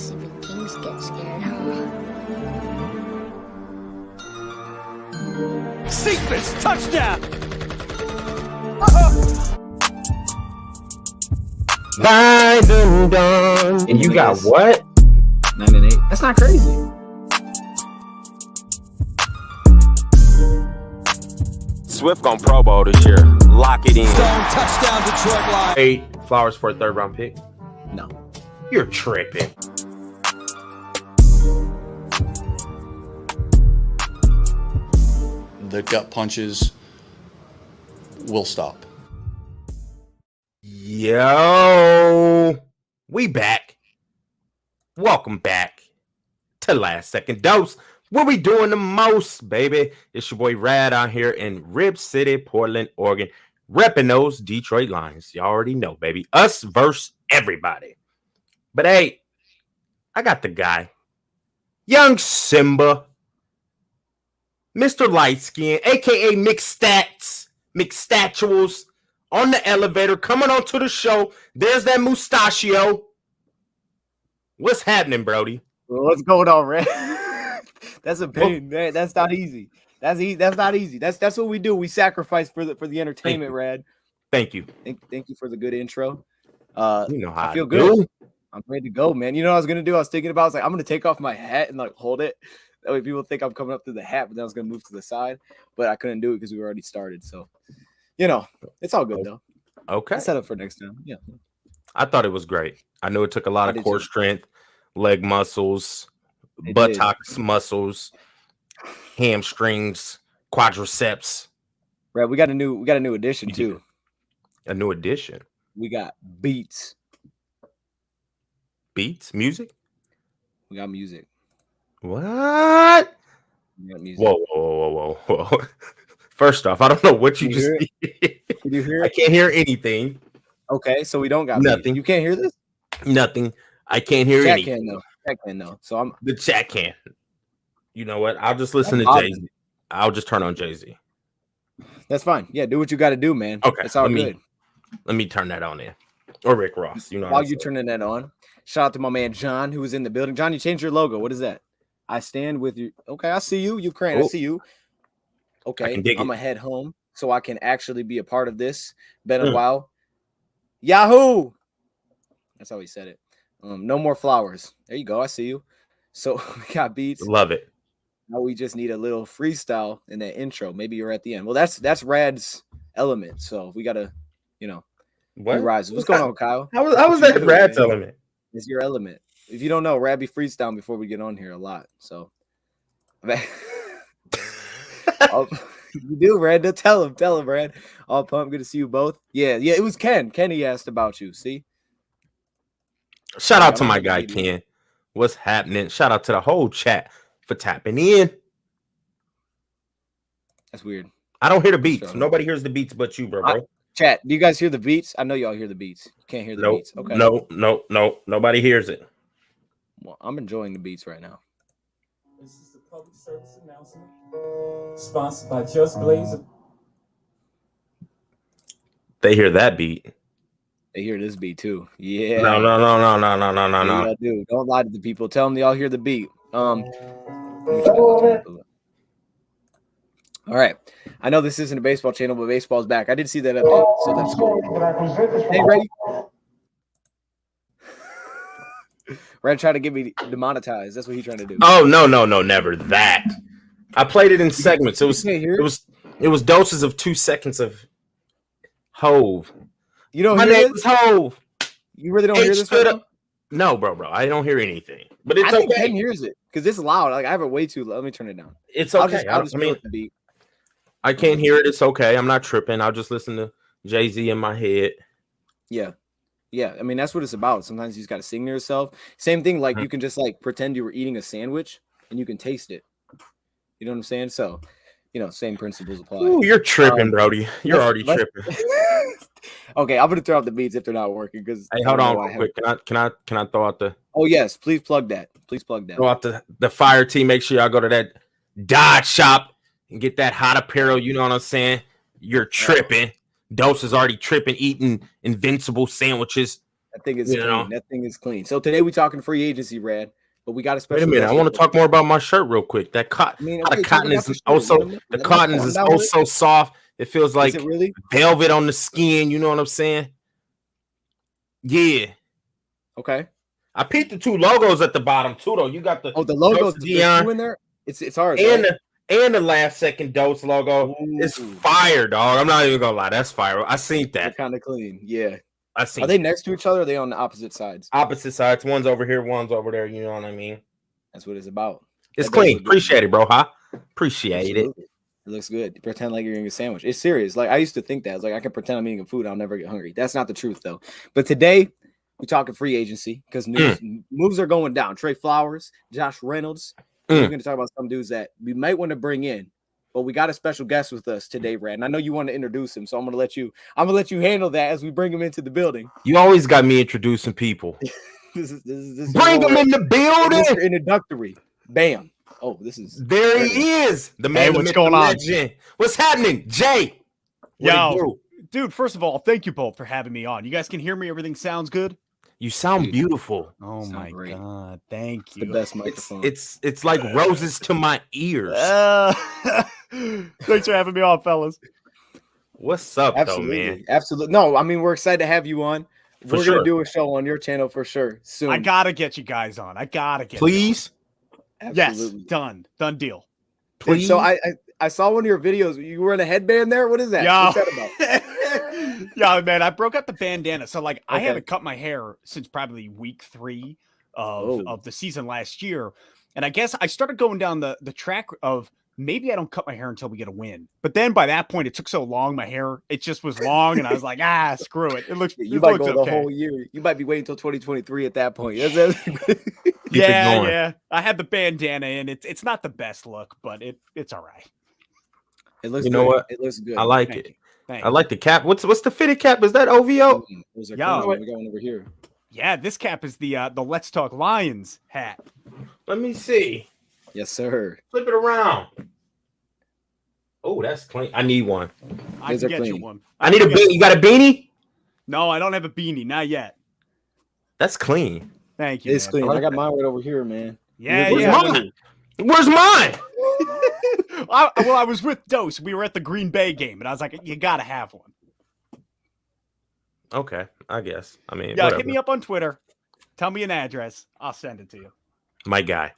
guess even kings get scared. Sequence touchdown. And you got what? 9-8. That's not crazy. Swift on Pro Bowl this year. Lock it in. Zone touchdown, Detroit Lions. Hey, Flowers for a third round pick. No. You're tripping. The gut punches will stop. Yo, we back. Welcome back to Last Second Dose. What we doing the most, baby? It's your boy Rad out here in Rib City, Portland, Oregon, repping those Detroit Lions. You already know, baby. Us versus everybody. But hey, I got the guy, young Simba, Mr. Lightskin, aka Mixed Stats, Mixed Statuals, on the elevator, coming onto the show. There's that mustachio. What's happening, Brody? What's going on, Red? That's a pain. That's not easy. That's not easy. That's what we do. We sacrifice for the entertainment, Rad. Thank you. Thank you for the good intro. You know how I feel good. I'm ready to go, man. You know what I was gonna do? I was thinking about. I was like, I'm gonna take off my hat and like hold it. That way people think I'm coming up through the hat, but then I was gonna move to the side, but I couldn't do it because we already started. So, you know, it's all good though. Okay. I'll set up for next time. Yeah. I thought it was great. I know it took a lot of core strength, leg muscles, buttocks muscles, hamstrings, quadriceps. Right, we got a new addition too. A new addition. We got beats. Beats? Music? We got music. What? We got music. Whoa. First off, I don't know what you just did. Can you hear it? I can't hear anything. Okay, so we don't got nothing. Beats. You can't hear this? Nothing. I can't hear Chat anything. can though. Chat can though. So I'm the chat can. You know what? I'll just listen to Jay-Z. I'll just turn on Jay-Z. That's fine. Yeah, do what you got to do, man. Okay. It's all good. Let me turn that on there. Or Rick Ross. You know. While you turning that on, shout out to my man John, who was in the building. John, you changed your logo. What is that? I stand with you. Okay, I see you. Ukraine. I see you. Okay, I'm gonna head home so I can actually be a part of this. Been a while. Yahoo! That's how he said it. No more flowers. There you go. I see you. So we got beats. Love it. Now we just need a little freestyle in that intro. Maybe you're at the end. Well, that's Rad's element. So we gotta, what? Rise. What's going on, Kyle? How was that Rad's element? It's your element. If you don't know, Rad be freestyling before we get on here a lot. So you do, Rad. Tell him, Rad. All pumped. Good to see you both. Yeah. It was Ken. Kenny asked about you. See. Shout out to my guy Ken. What's happening? Shout out to the whole chat for tapping in. That's weird. I don't hear the beats. Nobody hears the beats but you, bro. Chat. Do you guys hear the beats? I know y'all hear the beats. You can't hear the beats. Okay. No. Nobody hears it. Well, I'm enjoying the beats right now. This is a public service announcement sponsored by Just Blaze. They hear that beat. They hear this beat too. Yeah. No. Yeah, dude. Don't lie to the people. Tell them y'all hear the beat. All right. I know this isn't a baseball channel, but baseball's back. I did see that update, so that's cool. Hey, ready? Red tried to get me demonetized. That's what he's trying to do. Oh no, never that. I played it in segments. It was doses of 2 seconds of Hove. You don't My hear name this? is Hove. You really don't hear this? Right now? No, bro. I don't hear anything. But it's I think okay. Ken hears it because it's loud. Like I have it way too low. Let me turn it down. It's okay. I'll just the beat. I can't hear it. It's okay. I'm not tripping. I'll just listen to Jay-Z in my head. Yeah. I mean, that's what it's about. Sometimes you just got to sing to yourself. Same thing. Like you can just like pretend you were eating a sandwich and you can taste it. You know what I'm saying? So, same principles apply. Ooh, you're tripping, Brody. You're already tripping. Okay, I'm gonna throw out the beats if they're not working. Because hey, hold on, real quick. Can I throw out the? Oh yes, please plug that. Throw out the fire team. Make sure y'all go to that Dodge shop and get that hot apparel. You know what I'm saying? You're tripping. Dose is already tripping, eating Invincible sandwiches. That thing is clean. That thing is clean. So today we talking free agency, Rad, but we got a special. Wait a minute, I want to talk more about my shirt real quick. That cotton, the cotton is so soft. It feels like really? velvet on the skin. You know what I'm saying? Yeah. Okay. I peeped the 2 logos at the bottom too, though. You got the logos Dion in there. It's ours, and the last second dose logo. It's fire, dog. I'm not even gonna lie, that's fire. I seen that. They're kind of clean, yeah. I seen. Are they next to each other? Or are they on the opposite sides? Opposite sides. One's over here, one's over there. You know what I mean? That's what it's about. It's clean. Appreciate it, bro. Huh? Appreciate it. It looks good. Pretend like you're eating a sandwich. It's serious. Like I used to think that. It's like I can pretend I'm eating food. I'll never get hungry. That's not the truth, though. But today we're talking free agency because moves are going down. Trey Flowers, Josh Reynolds. We're going to talk about some dudes that we might want to bring in, but we got a special guest with us today, Rad. And I know you want to introduce him, so I'm going to let you handle that as we bring him into the building. You always got me introducing people. this bring him in the building. Introductory. Bam. Oh, there he is. The man. Hey, what's going on? What's happening, Jay? Yo, dude. First of all, thank you both for having me on. You guys can hear me. Everything sounds good. You sound beautiful. Oh my god, thank you. The best microphone. It's like roses to my ears. Thanks for having me on, fellas. What's up, though, man? Absolutely. No, I mean we're excited to have you on. We're gonna do a show on your channel for sure soon. I gotta get you guys on. I gotta get. Please. Absolutely. Yes, done deal. Please. So I saw one of your videos. You were in a headband there. What is that? Yo. What's that about? Yeah, man, I broke out the bandana. So like I haven't cut my hair since probably week 3 of the season last year. And I guess I started going down the track of maybe I don't cut my hair until we get a win. But then by that point, it took so long, my hair, it just was long. And I was like, screw it. It looks you might go the whole year. You might be waiting until 2023 at that point. Yeah. I had the bandana and it's not the best look, but it's all right. It looks what? It looks good. I like it. I like the cap. What's the fitted cap? Is that OVO? We're going over here. Yeah, this cap is the Let's Talk Lions hat. Let me see. Yes, sir. Flip it around. Oh, that's clean. I need one. I can get you one. I need a beanie. You got a beanie? No, I don't have a beanie. Not yet. That's clean. Thank you. It's clean. I got mine right over here, man. Yeah, Where's mine? I was with Dose. We were at the Green Bay game, and I was like, you got to have one. Okay, I guess. I mean, yeah, hit me up on Twitter. Tell me an address. I'll send it to you. My guy.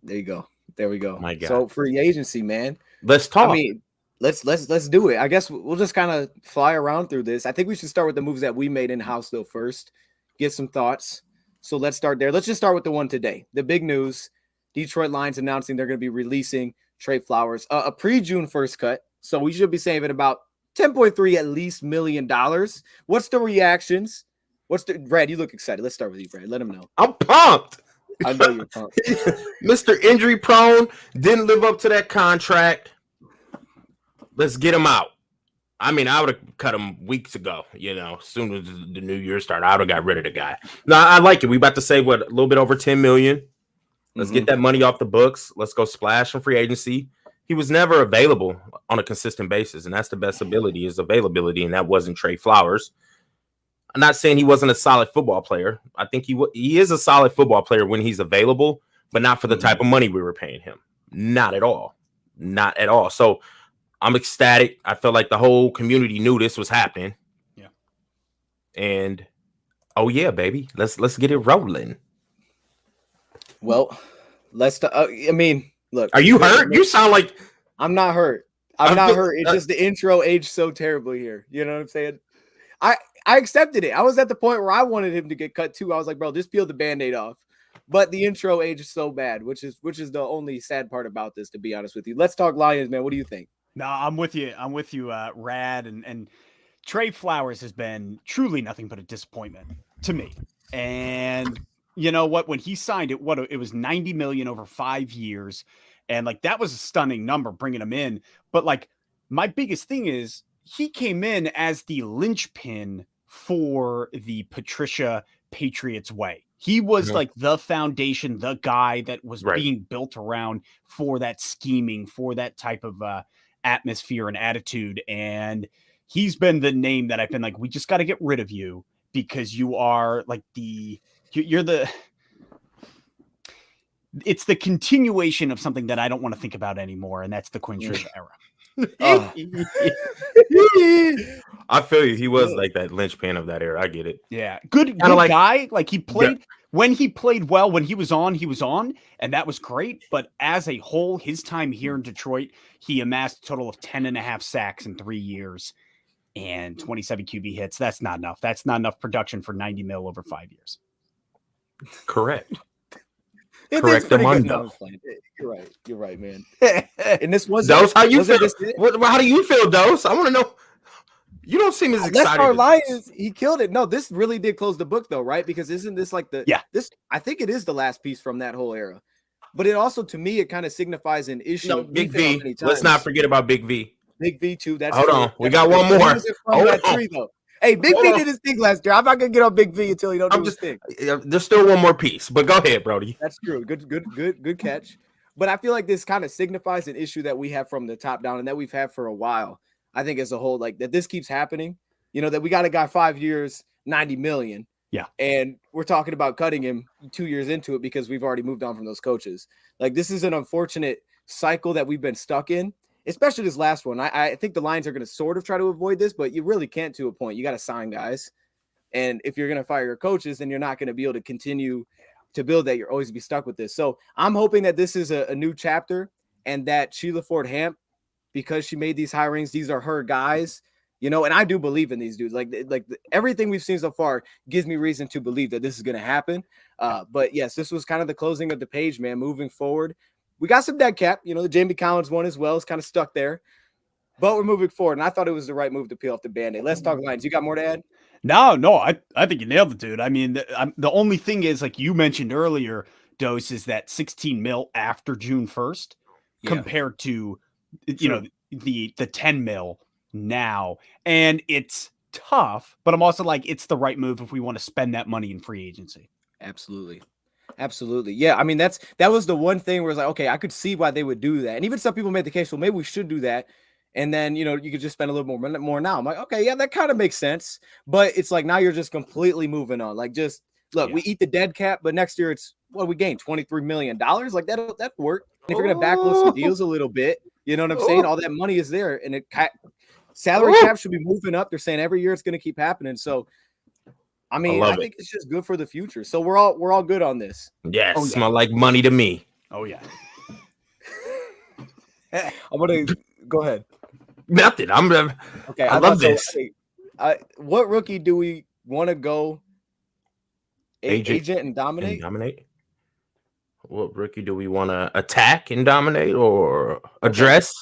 There you go. There we go. My guy. So free agency, man. Let's talk. I mean, let's do it. I guess we'll just kind of fly around through this. I think we should start with the moves that we made in house though first. Get some thoughts. So let's start there. Let's just start with the one today. The big news: Detroit Lions announcing they're going to be releasing Trey Flowers, a pre-June first cut. So we should be saving about $10.3 at least $1 million. What's the reactions? Brad? You look excited. Let's start with you, Brad. Let him know. I'm pumped. I know you're pumped. Mr. Injury prone, didn't live up to that contract. Let's get him out. I mean, I would have cut him weeks ago, as soon as the new year started. I would have got rid of the guy. No, I like it. We about to save, a little bit over $10 million. Let's get that money off the books. Let's go splash on free agency. He was never available on a consistent basis, and that's the best ability is availability, and that wasn't Trey Flowers. I'm not saying he wasn't a solid football player. I think he is a solid football player when he's available, but not for the type of money we were paying him. Not at all. Not at all. So I'm ecstatic. I felt like the whole community knew this was happening. Yeah. And oh yeah, baby, let's get it rolling. Well, I mean, look. Are you hurt? You sound like I'm not hurt. I'm not hurt. It's just the intro aged so terribly here. You know what I'm saying? I accepted it. I was at the point where I wanted him to get cut too. I was like, bro, just peel the Band-Aid off. But the intro age is so bad, which is the only sad part about this, to be honest with you. Let's talk Lions, man. What do you think? No, I'm with you. Rad. And Trey Flowers has been truly nothing but a disappointment to me. And you know what? When he signed it, it was $90 million over 5 years. And like, that was a stunning number bringing him in. But like, my biggest thing is he came in as the linchpin for the Patricia Patriots way. He was like the foundation, the guy that was being built around for that scheming, for that type of atmosphere and attitude. And he's been the name that I've been like, we just got to get rid of you because you are like it's the continuation of something that I don't want to think about anymore, and that's the Quinn Sherman era. I feel you. He was like that linchpin of that era. I get it. Yeah, good guy. Like he played when he played well. When he was on, and that was great. But as a whole, his time here in Detroit, he amassed a total of 10.5 sacks in 3 years and 27 QB hits. That's not enough. That's not enough production for 90 mil over 5 years. Correct. Correct. You're right, man. And this was Dose. How you feel? How do you feel, Dose? I want to know. You don't seem as excited. That's our Lions. He killed it. No, this really did close the book, though, right? Because isn't this like this? I think it is the last piece from that whole era. But it also, to me, it kind of signifies an issue. No, Big V. Let's not forget about Big V. Big V too. Hold on. We got one more. Hey, Big V did his thing last year. I'm not gonna get on Big V until he don't do his thing. There's still one more piece, but go ahead, Brody. That's true. Good catch. But I feel like this kind of signifies an issue that we have from the top down and that we've had for a while. I think as a whole, like that this keeps happening. You know, that we got a guy 5 years, 90 million. Yeah. And we're talking about cutting him 2 years into it because we've already moved on from those coaches. Like, this is an unfortunate cycle that we've been stuck in, especially this last one. I think the Lions are going to sort of try to avoid this, but you really can't to a point. You got to sign guys. And if you're going to fire your coaches, then you're not going to be able to continue to build that. You're always going to be stuck with this. So I'm hoping that this is a new chapter and that Sheila Ford Hamp, because she made these hirings, these are her guys. You know, and I do believe in these dudes. Like everything we've seen so far gives me reason to believe that this is going to happen. But yes, this was kind of the closing of the page, man. Moving forward, we got some dead cap. You know, the Jamie Collins one as well is kind of stuck there. But we're moving forward, and I thought it was the right move to peel off the Band-Aid. Let's talk Lions. You got more to add? No, I think you nailed it, dude. I mean, the only thing is, like you mentioned earlier, Dose, is that 16 mil after June 1st compared to, you know, the 10 mil now. And it's tough, but I'm also like, it's the right move if we want to spend that money in free agency. Absolutely. Yeah, I mean, that was the one thing where it's like, okay, I could see why they would do that. And even some people made the case, well, maybe we should do that. And then, you know, you could just spend a little more now. I'm like, okay, yeah, that kind of makes sense. But it's like, now you're just completely moving on. Like, just look, we eat the dead cap, but next year it's what we gain, $23 million. Like that'll work. And if you're going to backload some deals a little bit, you know what I'm saying? All that money is there, and salary cap should be moving up. They're saying every year it's going to keep happening. So, I mean, I think it's just good for the future. So we're all good on this. Yes, smell like money to me. Oh yeah. I'm gonna go ahead. Nothing. Okay. I love this. What rookie do we want to go? Agent and dominate. What rookie do we want to attack and dominate, or address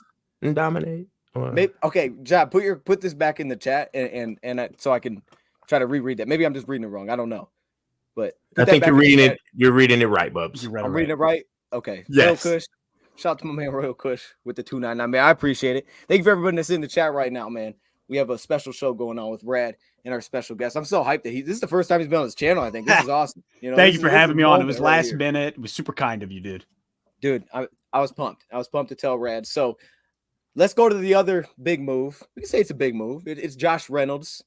and dominate? Maybe, okay, John, put this back in the chat and so I can try to reread that. Maybe I'm just reading it wrong. I don't know, but I think you're reading it. You're reading it right, Bubs. I'm reading it right. Okay. Yes. Royal Kush. Shout out to my man Royal Kush with the 299. Man, I appreciate it. Thank you for everybody that's in the chat right now, man. We have a special show going on with Brad and our special guest. I'm so hyped that this is the first time he's been on this channel. I think this is awesome. You know, thank you for having me on. It was last minute. It was super kind of you, dude. Dude, I was pumped. I was pumped to tell Rad. So let's go to the other big move. We can say it's a big move. It's Josh Reynolds.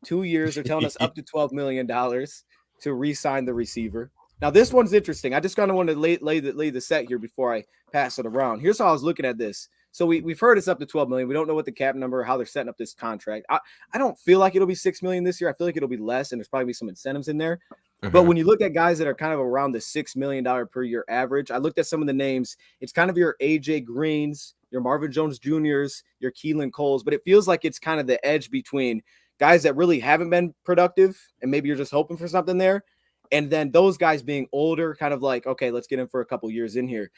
2 years. They're telling us up to $12 million to re-sign the receiver. Now, this one's interesting. I just kind of want to lay the set here before I pass it around. Here's how I was looking at this. So we've heard it's up to $12 million. We don't know what the cap number or how they're setting up this contract. I don't feel like it'll be $6 million this year. I feel like it'll be less, and there's probably some incentives in there. Mm-hmm. But when you look at guys that are kind of around the $6 million per year average, I looked at some of the names. It's kind of your AJ Greens, your Marvin Jones Jr.'s, your Keelan Coles, but it feels like it's kind of the edge between guys that really haven't been productive, and maybe you're just hoping for something there, and then those guys being older, kind of like, okay, let's get him for a couple years in here.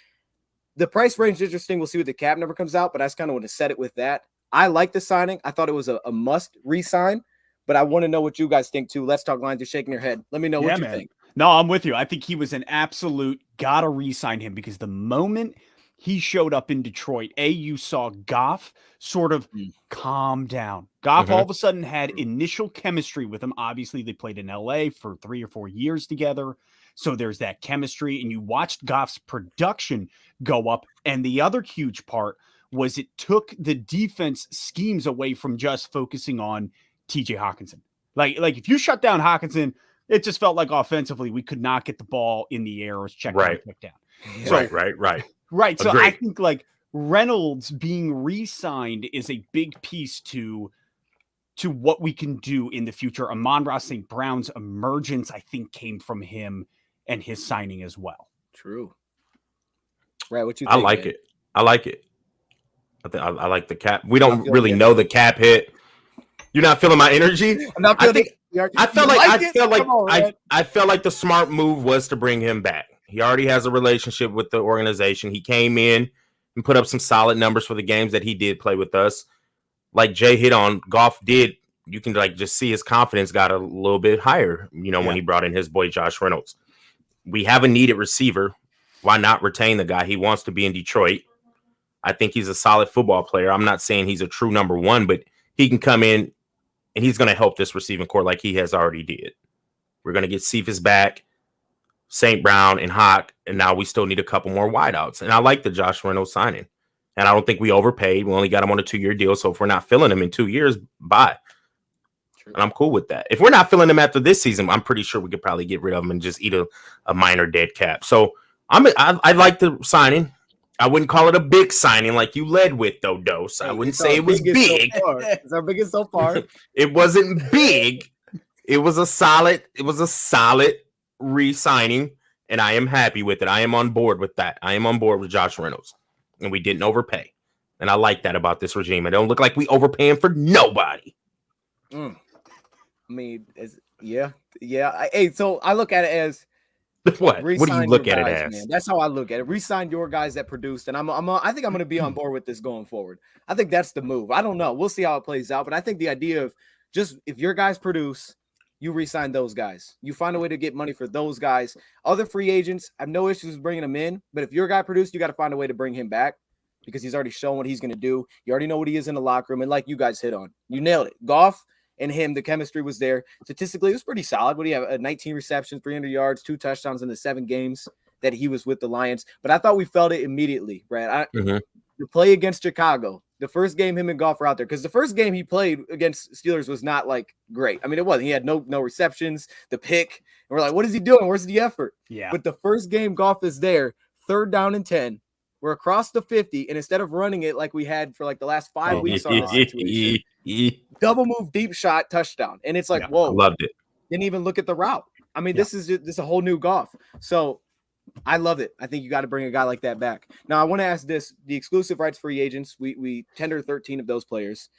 The price range is interesting. We'll see what the cap number comes out, but I just kind of want to set it with that. I like the signing. I thought it was a must re-sign, but I want to know what you guys think too. Let's talk Lions. You're shaking your head. Let me know what you think. No, I'm with you. I think he was an absolute gotta re-sign him, because the moment he showed up in Detroit, you saw Goff sort of calm down. Goff all of a sudden had initial chemistry with him. Obviously, they played in LA for 3 or 4 years together. So there's that chemistry, and you watched Goff's production go up. And the other huge part was it took the defense schemes away from just focusing on TJ Hawkinson. Like if you shut down Hockenson, it just felt like offensively we could not get the ball in the air or check down, check down. So, right. So I think like Reynolds being re-signed is a big piece to what we can do in the future. Amon-Ra St. Brown's emergence, I think, came from him and his signing as well. True. Right. What you think? I like it. I like the cap. We don't really know the cap hit. You're not feeling my energy? I'm not feeling I felt like the smart move was to bring him back. He already has a relationship with the organization. He came in and put up some solid numbers for the games that he did play with us. Like Jay hit on, Goff did. You can like just see his confidence got a little bit higher, when he brought in his boy Josh Reynolds. We have a needed receiver. Why not retain the guy? He wants to be in Detroit. I think he's a solid football player. I'm not saying he's a true number one, but he can come in and he's going to help this receiving core like he has already did. We're going to get Cephas back, St. Brown, and Hawk, and now we still need a couple more wideouts. And I like the Josh Reynolds signing. And I don't think we overpaid. We only got him on a 2-year deal, so if we're not filling him in 2 years, bye. True. And I'm cool with that. If we're not filling him after this season, I'm pretty sure we could probably get rid of him and just eat a minor dead cap. So I like the signing. I wouldn't call it a big signing like you led with, though, Dose. I wouldn't say it was big. It's our biggest so far. It wasn't big. It was a solid re-signing, and I am happy with it. I am on board with that. I am on board with Josh Reynolds, and we didn't overpay. And I like that about this regime. It don't look like we overpaying for nobody. I mean, yeah. So I look at it as what? What do you look at it as? Man. That's how I look at it. Resign your guys that produced, and I think I'm going to be on board with this going forward. I think that's the move. I don't know. We'll see how it plays out, but I think the idea of just if your guys produce, you re-sign those guys. You find a way to get money for those guys. Other free agents, I have no issues bringing them in, but if your guy produced, you got to find a way to bring him back because he's already shown what he's going to do. You already know what he is in the locker room, and like you guys hit on, you nailed it. Goff and him, the chemistry was there. Statistically, it was pretty solid. What do you have? 19 receptions, 300 yards, 2 touchdowns in the 7 games that he was with the Lions. But I thought we felt it immediately, Brad. The play against Chicago, the first game him and Goff were out there, because the first game he played against Steelers was not like great. I mean, it wasn't. He had no receptions, the pick. And we're like, what is he doing? Where's the effort? Yeah. But the first game Goff is there, 3rd down and 10. We're across the 50, and instead of running it like we had for like the last 5 weeks on the situation, double move, deep shot, touchdown. And it's like, whoa. Loved it. Didn't even look at the route. I mean, this is a whole new Goff. So I love it. I think you got to bring a guy like that back. Now, I want to ask this. The exclusive rights free agents, we tender 13 of those players.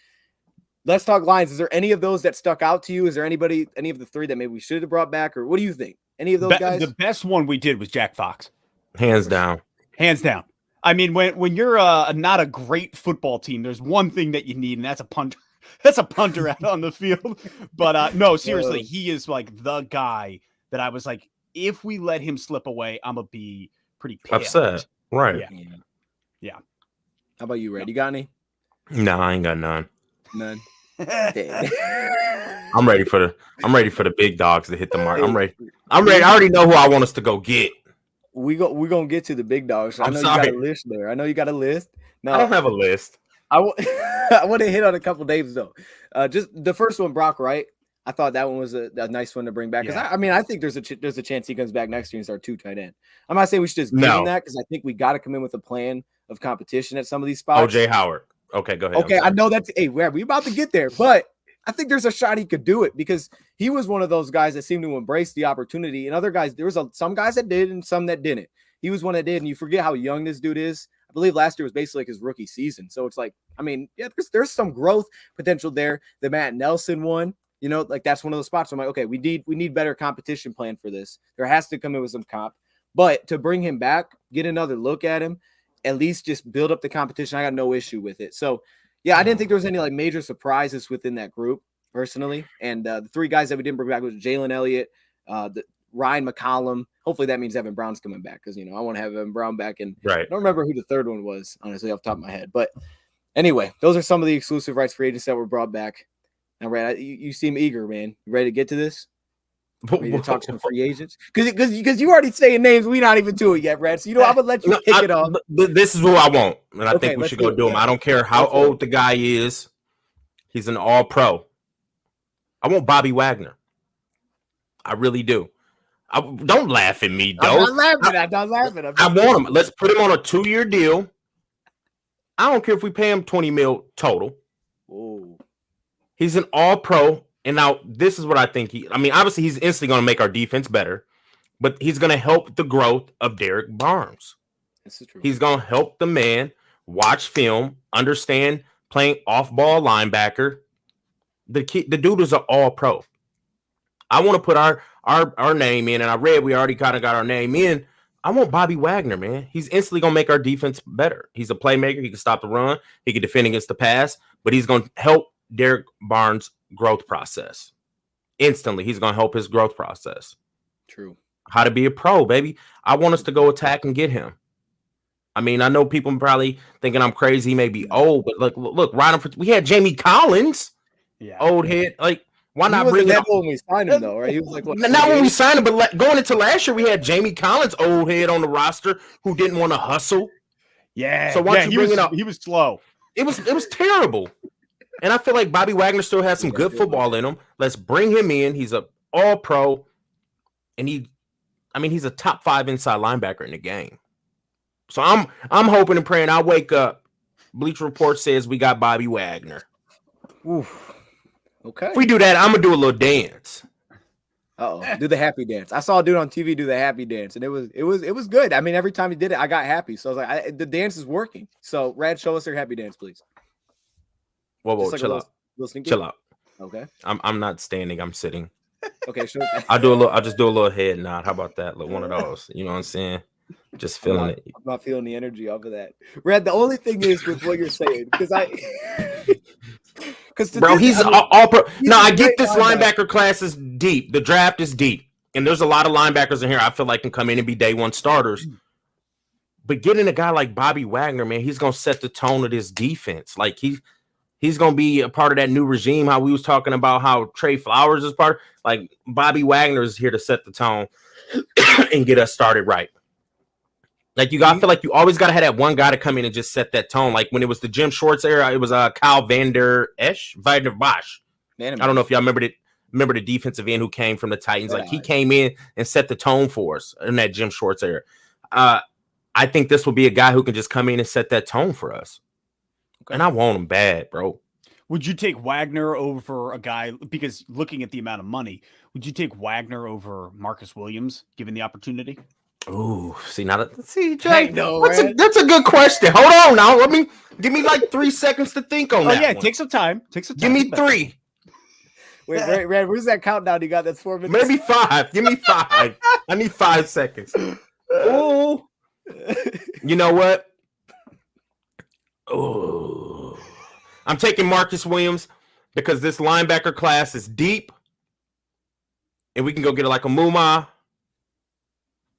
Let's talk Lions. Is there any of those that stuck out to you? Is there any of the 3 that maybe we should have brought back? Or what do you think? Any of those guys? The best one we did was Jack Fox. Hands down. I mean, when you're not a great football team, there's one thing that you need, and that's a punter. That's a punter out on the field. But no, seriously, he is like the guy that I was like, if we let him slip away, I'm going to be pretty pissed. Upset. Right. Yeah. How about you, Red? You got any? No, I ain't got none. None. I'm ready for the big dogs to hit the mark. I'm ready. I already know who I want us to go get. We're going to get to the big dogs. I know you got a list there. I know you got a list. No, I don't have a list. I want to hit on a couple names, though. Just the first one, Brock Wright. I thought that one was a nice one to bring back. Because I think there's a chance he comes back next year and starts 2 tight end. I'm not saying we should just give him that, because I think we got to come in with a plan of competition at some of these spots. OJ Howard. Okay, go ahead. Okay, I know that's we about to get there, but I think there's a shot he could do it, because he was one of those guys that seemed to embrace the opportunity. And other guys, there was some guys that did and some that didn't. He was one that did, and you forget how young this dude is. I believe last year was basically like his rookie season. So it's like, I mean, there's some growth potential there. The Matt Nelson one, like that's one of those spots. I'm like, okay, we need better competition plan for this. There has to come in with some comp, but to bring him back, get another look at him, at least just build up the competition. I got no issue with it. So yeah, I didn't think there was any like major surprises within that group personally. And the 3 guys that we didn't bring back was Jalen Elliott, Ryan McCollum. Hopefully that means Evan Brown's coming back, because I want to have Evan Brown back. And I don't remember who the 3rd one was, honestly, off the top of my head. But anyway, those are some of the exclusive rights free agents that were brought back. Now, Brad, you seem eager, man. You ready to get to this? Ready to talk some free agents? Because you already saying names. We're not even to it yet, Brad. So I'm gonna let you kick it off. This is who I want, and I think we should go do him. I don't care how old the guy is. He's an all-pro. I want Bobby Wagner. I really do. Don't laugh at me, though. I'm not laughing. I want him. Let's put him on a 2-year deal. I don't care if we pay him $20 million total. Ooh. He's an all-pro. And now this is what I think obviously he's instantly going to make our defense better, but he's going to help the growth of Derek Barnes. This is true. He's going to help the man watch film, understand playing off-ball linebacker. The dude is an all-pro. I want to put our name in, and I read we already kind of got our name in. I want Bobby Wagner, man. He's instantly going to make our defense better. He's a playmaker. He can stop the run. He can defend against the pass, but he's going to help Derek Barnes' growth process. Instantly, he's going to help his growth process. True. How to be a pro, baby. I want us to go attack and get him. I mean, I know people probably thinking I'm crazy. He may be old, but look, we had Jamie Collins, old head. Like, why not bring it up when we signed him, though, right? He was like, what, not when we signed him, but going into last year, we had Jamie Collins, old head, on the roster who didn't want to hustle. Yeah. So why don't you bring it up? He was slow. It was terrible. And I feel like Bobby Wagner still has some good football in him. Let's bring him in. He's a all-pro, and he's a top 5 inside linebacker in the game. So I'm hoping and praying I wake up. Bleacher Report says we got Bobby Wagner. Oof. Okay. If we do that, I'm gonna do a little dance. Do the happy dance. I saw a dude on TV do the happy dance, and it was good. I mean, every time he did it, I got happy. So I was like, the dance is working. So Rad, show us your happy dance, please. Whoa, like chill out. Chill out. Okay. I'm not standing. I'm sitting. Okay, sure. I'll just do a little head nod. How about that? Look, one of those. You know what I'm saying? Just feeling it. I'm not feeling the energy off of that. Rad, the only thing is with what you're saying, because bro, he's all pro. No, I get this linebacker class is deep. The draft is deep, and there's a lot of linebackers in here I feel like can come in and be day one starters. But getting a guy like Bobby Wagner, man, he's gonna set the tone of this defense. Like he's gonna be a part of that new regime. How we was talking about how Trey Flowers is part. Like Bobby Wagner is here to set the tone and get us started right. Like I feel like you always got to have that one guy to come in and just set that tone. Like when it was the Jim Schwartz era, it was Kyle Vander Bosch. I don't know if y'all remember the defensive end who came from the Titans. Like he came in and set the tone for us in that Jim Schwartz era. I think this will be a guy who can just come in and set that tone for us. Okay. And I want him bad, bro. Would you take Wagner over a guy, because looking at the amount of money, would you take Wagner over Marcus Williams given the opportunity? Ooh, Jay, no, that's a good question. Hold on now. Give me like 3 seconds to think on that. Yeah, one. take some time. Give me 3. Wait, Rad, where's that countdown you got? That's 4 minutes. Maybe 5. Give me 5. I need 5 seconds. Ooh. You know what? Ooh. I'm taking Marcus Williams because this linebacker class is deep. And we can go get like a Muma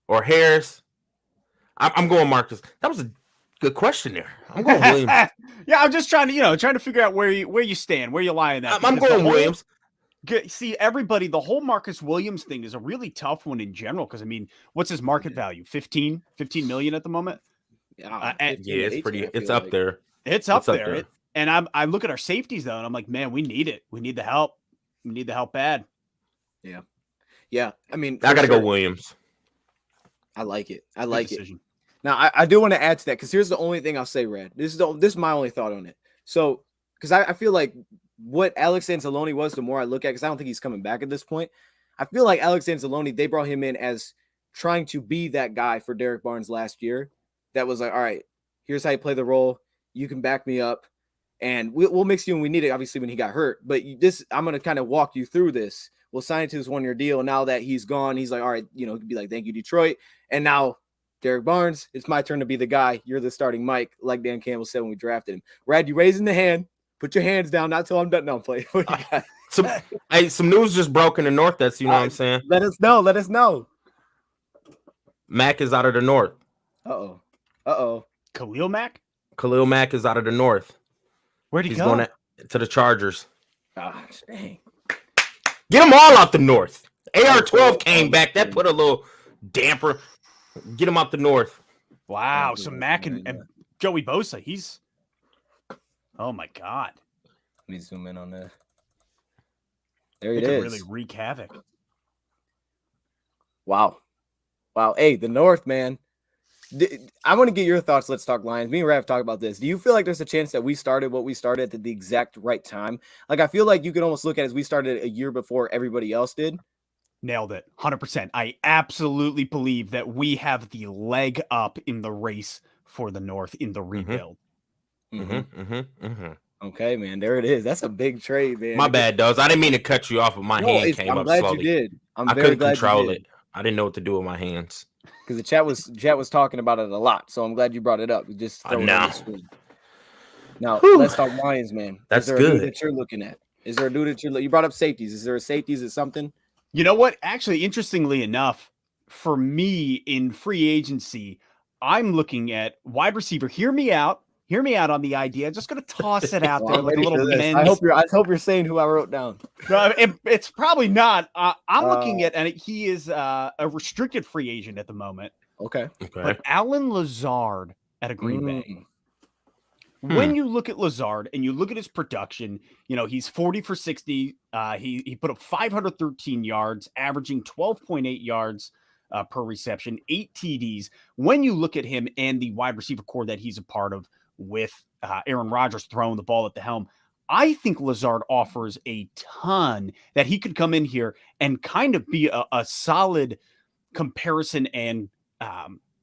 or Harris. I'm going Marcus. That was a good question there. I'm going Williams. Yeah, I'm just trying to figure out where you stand, where you lie in that. I'm going Williams. See, everybody, the whole Marcus Williams thing is a really tough one in general because, I mean, what's his market value? 15 million at the moment? Yeah, it's up there. It's up there. And I look at our safeties, though, and I'm like, man, we need it. We need the help. We need the help bad. Yeah. Yeah. I mean, I got to go Williams. I like it. Now, I do want to add to that because here's the only thing I'll say, Red. This is my only thought on it. So, because I feel like what Alex Anzalone was, the more I look at, because I don't think he's coming back at this point. I feel like Alex Anzalone, they brought him in as trying to be that guy for Derek Barnes last year. That was like, all right, here's how you play the role. You can back me up, and we'll mix you when we need it. Obviously, when he got hurt, but I'm going to kind of walk you through this. We'll sign it to this 1-year deal. Now that he's gone, he's like, all right, be like, thank you, Detroit. And now Derek Barnes, it's my turn to be the guy. You're the starting Mike, like Dan Campbell said when we drafted him. Rad, you raising the hand. Put your hands down, not till I'm done. No, play. Some news just broke in the North. That's what I'm saying. Let us know. Mack is out of the North. Uh-oh. Khalil Mack? Khalil Mack is out of the North. Where'd he He's go? going to the Chargers. Gosh, dang. Get them all out the North. AR-12 came back. That put a little damper. Get him out the North. Wow. So Mack and Joey Bosa, he's... Oh, my God. Let me zoom in on that. There it could is. really wreak havoc. Wow. Hey, the North, man. I want to get your thoughts. Let's talk Lions. Me and Rav talk about this. Do you feel like there's a chance that we started what we started at the exact right time? Like, I feel like you could almost look at it as we started a year before everybody else did. Nailed it. 100%. I absolutely believe that we have the leg up in the race for the North in the rebuild. Okay, man. There it is. That's a big trade, man. My bad, Does. I didn't mean to cut you off, but my hand came I'm up glad slowly. you did. I couldn't control it. I didn't know what to do with my hands. Because the chat was talking about it a lot, so I'm glad you brought it up. Just throw it on the screen. Now, let's talk Lions, man. That's good. A dude that you're looking at? Is there a dude that you brought up safeties? Is there a safeties or something? You know what? Actually, interestingly enough, for me in free agency, I'm looking at wide receiver. Hear me out on the idea. I'm just going to toss it out there like a little men's. I hope you're saying who I wrote down. No, it's probably not. I'm looking at, and he is a restricted free agent at the moment. Okay. But Alan Lazard at a Green Bay. When you look at Lazard and you look at his production, he's 40 for 60. He put up 513 yards, averaging 12.8 yards per reception, 8 TDs. When you look at him and the wide receiver core that he's a part of with Aaron Rodgers throwing the ball at the helm, I think Lazard offers a ton that he could come in here and kind of be a solid comparison and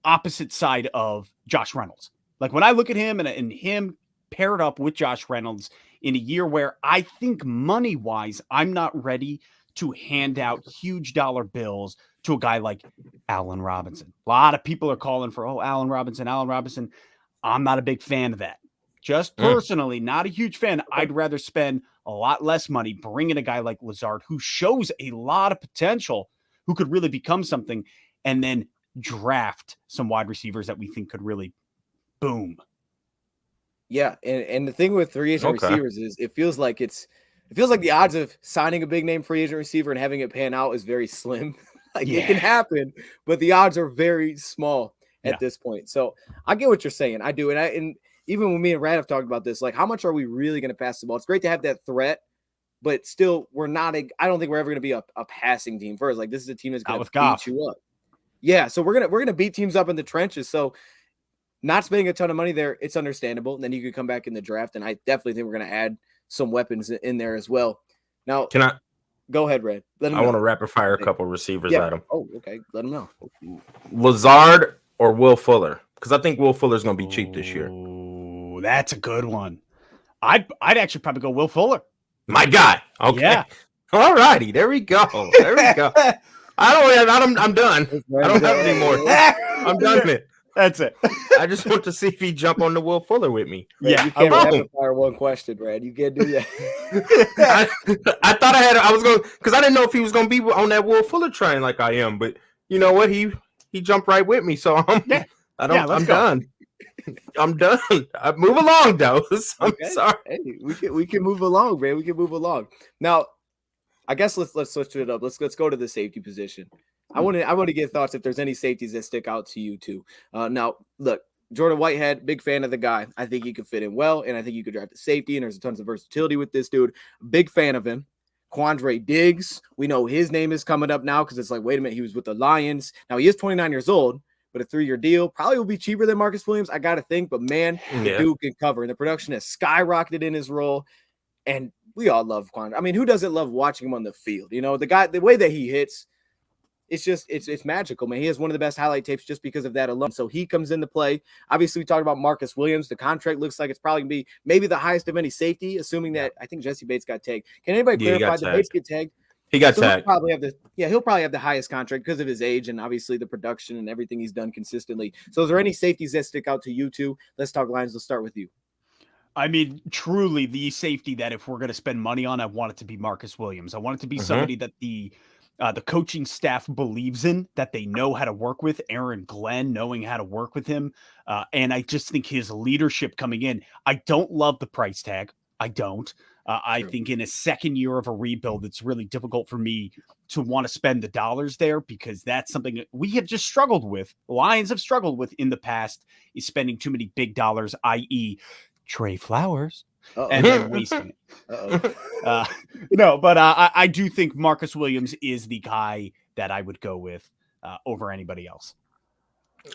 opposite side of Josh Reynolds. Like when I look at him and him paired up with Josh Reynolds in a year where I think money-wise, I'm not ready to hand out huge dollar bills to a guy like Allen Robinson. A lot of people are calling for, Allen Robinson. I'm not a big fan of that. Just personally, not a huge fan. I'd rather spend a lot less money bringing a guy like Lazard who shows a lot of potential, who could really become something, and then draft some wide receivers that we think could really boom. Yeah, and the thing with free agent receivers is it feels like the odds of signing a big name free agent receiver and having it pan out is very slim. It can happen, but the odds are very small at this point. So I get what you're saying. I do, and even when me and Rad have talked about this, like how much are we really going to pass the ball? It's great to have that threat, but still, we're not. I don't think we're ever going to be a passing team first. Like this is a team that's going to beat you up. Yeah, so we're gonna beat teams up in the trenches. So not spending a ton of money there, it's understandable. And then you could come back in the draft, and I definitely think we're going to add some weapons in there as well. Now, can I go ahead, Red? I want to rapid fire a couple receivers at him. Oh, okay. Let him know. Lazard or Will Fuller? Because I think Will Fuller's going to be cheap this year. Ooh, that's a good one. I'd actually probably go Will Fuller. My guy. Okay. Yeah. All righty. There we go. I'm done. I don't have any more. I'm done with it. That's it. I just want to see if he jump on the Will Fuller with me. Yeah, you can't rapid fire one question, Brad. You can't do that. I thought I was going because I didn't know if he was going to be on that Will Fuller train like I am, but you know what? He jumped right with me, so I'm done. I'm done. Move along, Dose. I'm sorry. Hey, we can move along, man. We can move along. Now, I guess let's switch it up. Let's go to the safety position. I want to get thoughts if there's any safeties that stick out to you too. Now, look, Jordan Whitehead, big fan of the guy. I think he could fit in well, and I think you could draft a safety, and there's tons of versatility with this dude. Big fan of him. Quandre Diggs, we know his name is coming up now because it's like, wait a minute, he was with the Lions. Now, he is 29 years old, but a 3-year deal probably will be cheaper than Marcus Williams, I got to think. But, man, the dude can cover, and the production has skyrocketed in his role, and we all love Quandre. I mean, who doesn't love watching him on the field? You know, the way that he hits, it's magical, man. He has one of the best highlight tapes just because of that alone. So he comes into play. Obviously, we talked about Marcus Williams. The contract looks like it's probably going to be maybe the highest of any safety, assuming that I think Jesse Bates got tagged. Can anybody clarify that Bates get tagged? He got tagged. He'll probably have the highest contract because of his age and obviously the production and everything he's done consistently. So is there any safeties that stick out to you two? Let's talk Lions. Let's start with you. I mean, truly the safety that if we're going to spend money on, I want it to be Marcus Williams. I want it to be somebody that the coaching staff believes in, that they know how to work with. Aaron Glenn knowing how to work with him. And I just think his leadership coming in, I don't love the price tag. I don't. I think in a second year of a rebuild, it's really difficult for me to want to spend the dollars there because that's something that we have just struggled with. Lions have struggled with in the past is spending too many big dollars, i.e. Trey Flowers. and then wasting it. No, but I do think Marcus Williams is the guy that I would go with over anybody else.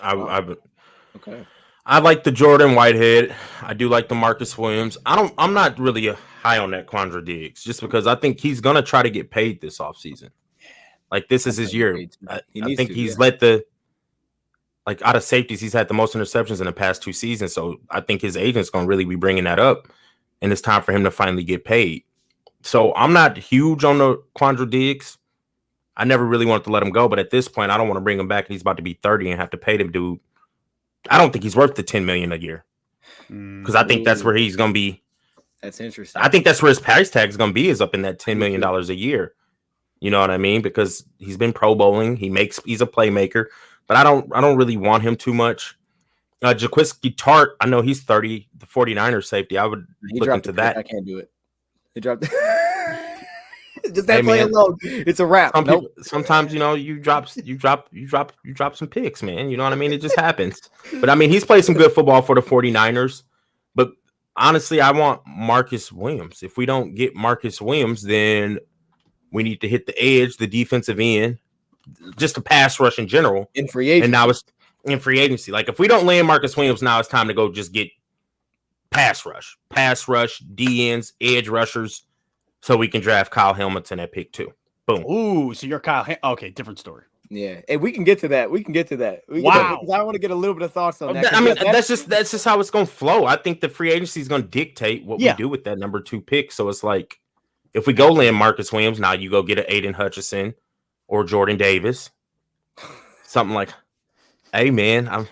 Okay. I like the Jordan Whitehead. I do like the Marcus Williams. I'm not really high on that Quandre Diggs just because I think he's gonna try to get paid this offseason. Like this is his year. I think he's let out of safeties, he's had the most interceptions in the past 2 seasons. So I think his agent's gonna really be bringing that up, and it's time for him to finally get paid. So I'm not huge on the Quandre Diggs. I never really wanted to let him go, but at this point, I don't want to bring him back and he's about to be 30 and have to pay him, dude. I don't think he's worth the $10 million a year because I think that's where he's going to be. That's interesting. I think that's where his price tag is going to be, is up in that $10 million a year. You know what I mean? Because he's been Pro Bowling. He's a playmaker, but I don't really want him too much. Jaquiski Tart, I know he's 30, the 49ers safety. I would look into that. I can't do it. He dropped. Just that play alone, it's a wrap. Sometimes you drop some picks, man. You know what I mean? It just happens. But I mean, he's played some good football for the 49ers. But honestly, I want Marcus Williams. If we don't get Marcus Williams, then we need to hit the edge, the defensive end, just the pass rush in general. In free agency. And now it's in free agency. Like if we don't land Marcus Williams, now it's time to go just get pass rush, D ends, edge rushers. So we can draft Kyle Hamilton at pick 2. Boom. Ooh, so you're Kyle. Okay, different story. Yeah, and we can get to that. Wow. I want to get a little bit of thoughts on that. I mean, that's just how it's going to flow. I think the free agency is going to dictate what we do with that number 2 pick. So it's like, if we go land Marcus Williams, now you go get an Aiden Hutchinson or Jordan Davis, something like, hey man,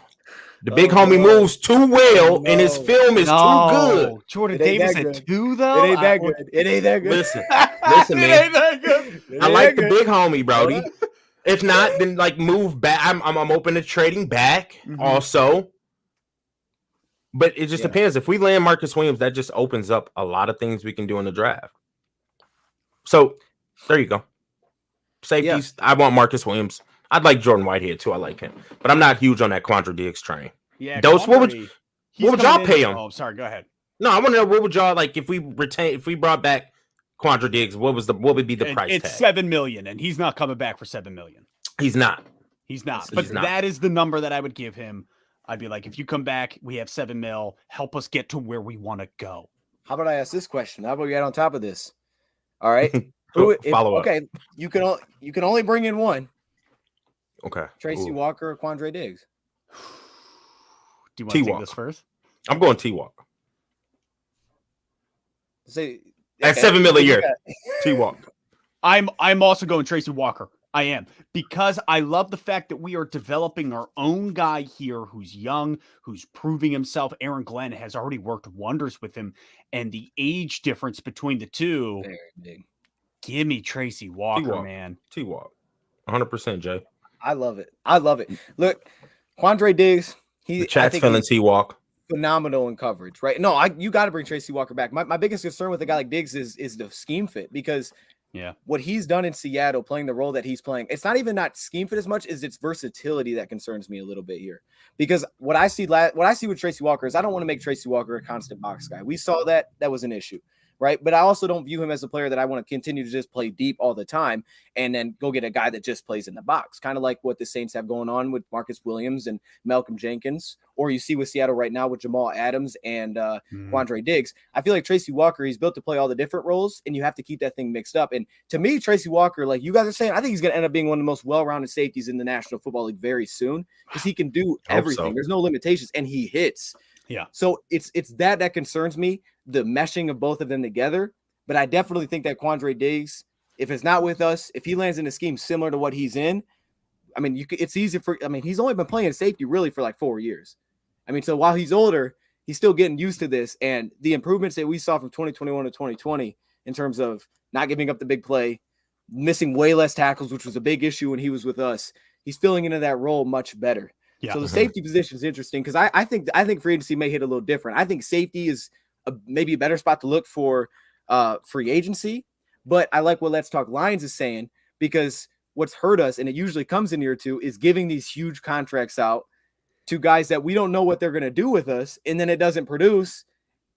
the big homie moves too well, and his film is too good. Jordan Davis at 2, though? It ain't that good. It ain't that good. Listen, man. It ain't that good. I like the big homie, Brody. If not, then move back. I'm open to trading back also. But it just depends. If we land Marcus Williams, that just opens up a lot of things we can do in the draft. So there you go. Safeties. I want Marcus Williams. I'd like Jordan Whitehead too. I like him, but I'm not huge on that Quandre Diggs train. Yeah, Dose. What would y'all pay him? Oh, sorry. Go ahead. No, I want to know what would y'all like if we brought back Quandre Diggs. What would be the price? It's tag? $7 million, and he's not coming back for $7 million. He's not. But that is the number that I would give him. I'd be like, if you come back, we have $7 million. Help us get to where we want to go. How about I ask this question? How about we get on top of this? All right. Follow up. Okay, you can only bring in one. Okay. Tracy Walker or Quandre Diggs? Do you want to take this first? I'm going T-Walk. Say at $7 million a year. T-Walk. I'm also going Tracy Walker. I am, because I love the fact that we are developing our own guy here who's young, who's proving himself. Aaron Glenn has already worked wonders with him, and the age difference between the two. Very big. Give me Tracy Walker, T-Walk. man. T-Walk. 100%, Jay. I love it. Look, Quandre Diggs, the chat's feeling T-Walk. Phenomenal in coverage, right? No, you got to bring Tracy Walker back. My biggest concern with a guy like Diggs is the scheme fit, because what he's done in Seattle, playing the role that he's playing, it's not even not scheme fit as much as its versatility that concerns me a little bit here. Because what I see with Tracy Walker is I don't want to make Tracy Walker a constant box guy. We saw that was an issue. Right. But I also don't view him as a player that I want to continue to just play deep all the time and then go get a guy that just plays in the box. Kind of like what the Saints have going on with Marcus Williams and Malcolm Jenkins, or you see with Seattle right now with Jamal Adams and Quandre Diggs. I feel like Tracy Walker, he's built to play all the different roles, and you have to keep that thing mixed up. And to me, Tracy Walker, like you guys are saying, I think he's going to end up being one of the most well-rounded safeties in the National Football League very soon, because he can do everything. So. There's no limitations, and he hits. Yeah. So it's that concerns me, the meshing of both of them together. But I definitely think that Quandre Diggs, if it's not with us, if he lands in a scheme similar to what he's in, I mean, it's easy he's only been playing safety really for like 4 years. I mean, so while he's older, he's still getting used to this. And the improvements that we saw from 2021 to 2020 in terms of not giving up the big play, missing way less tackles, which was a big issue when he was with us, he's filling into that role much better. Yeah. So the safety position is interesting, because I think free agency may hit a little different. I think safety is maybe a better spot to look for free agency, but I like what Let's Talk Lions is saying, because what's hurt us, and it usually comes in year 2, is giving these huge contracts out to guys that we don't know what they're going to do with us, and then it doesn't produce,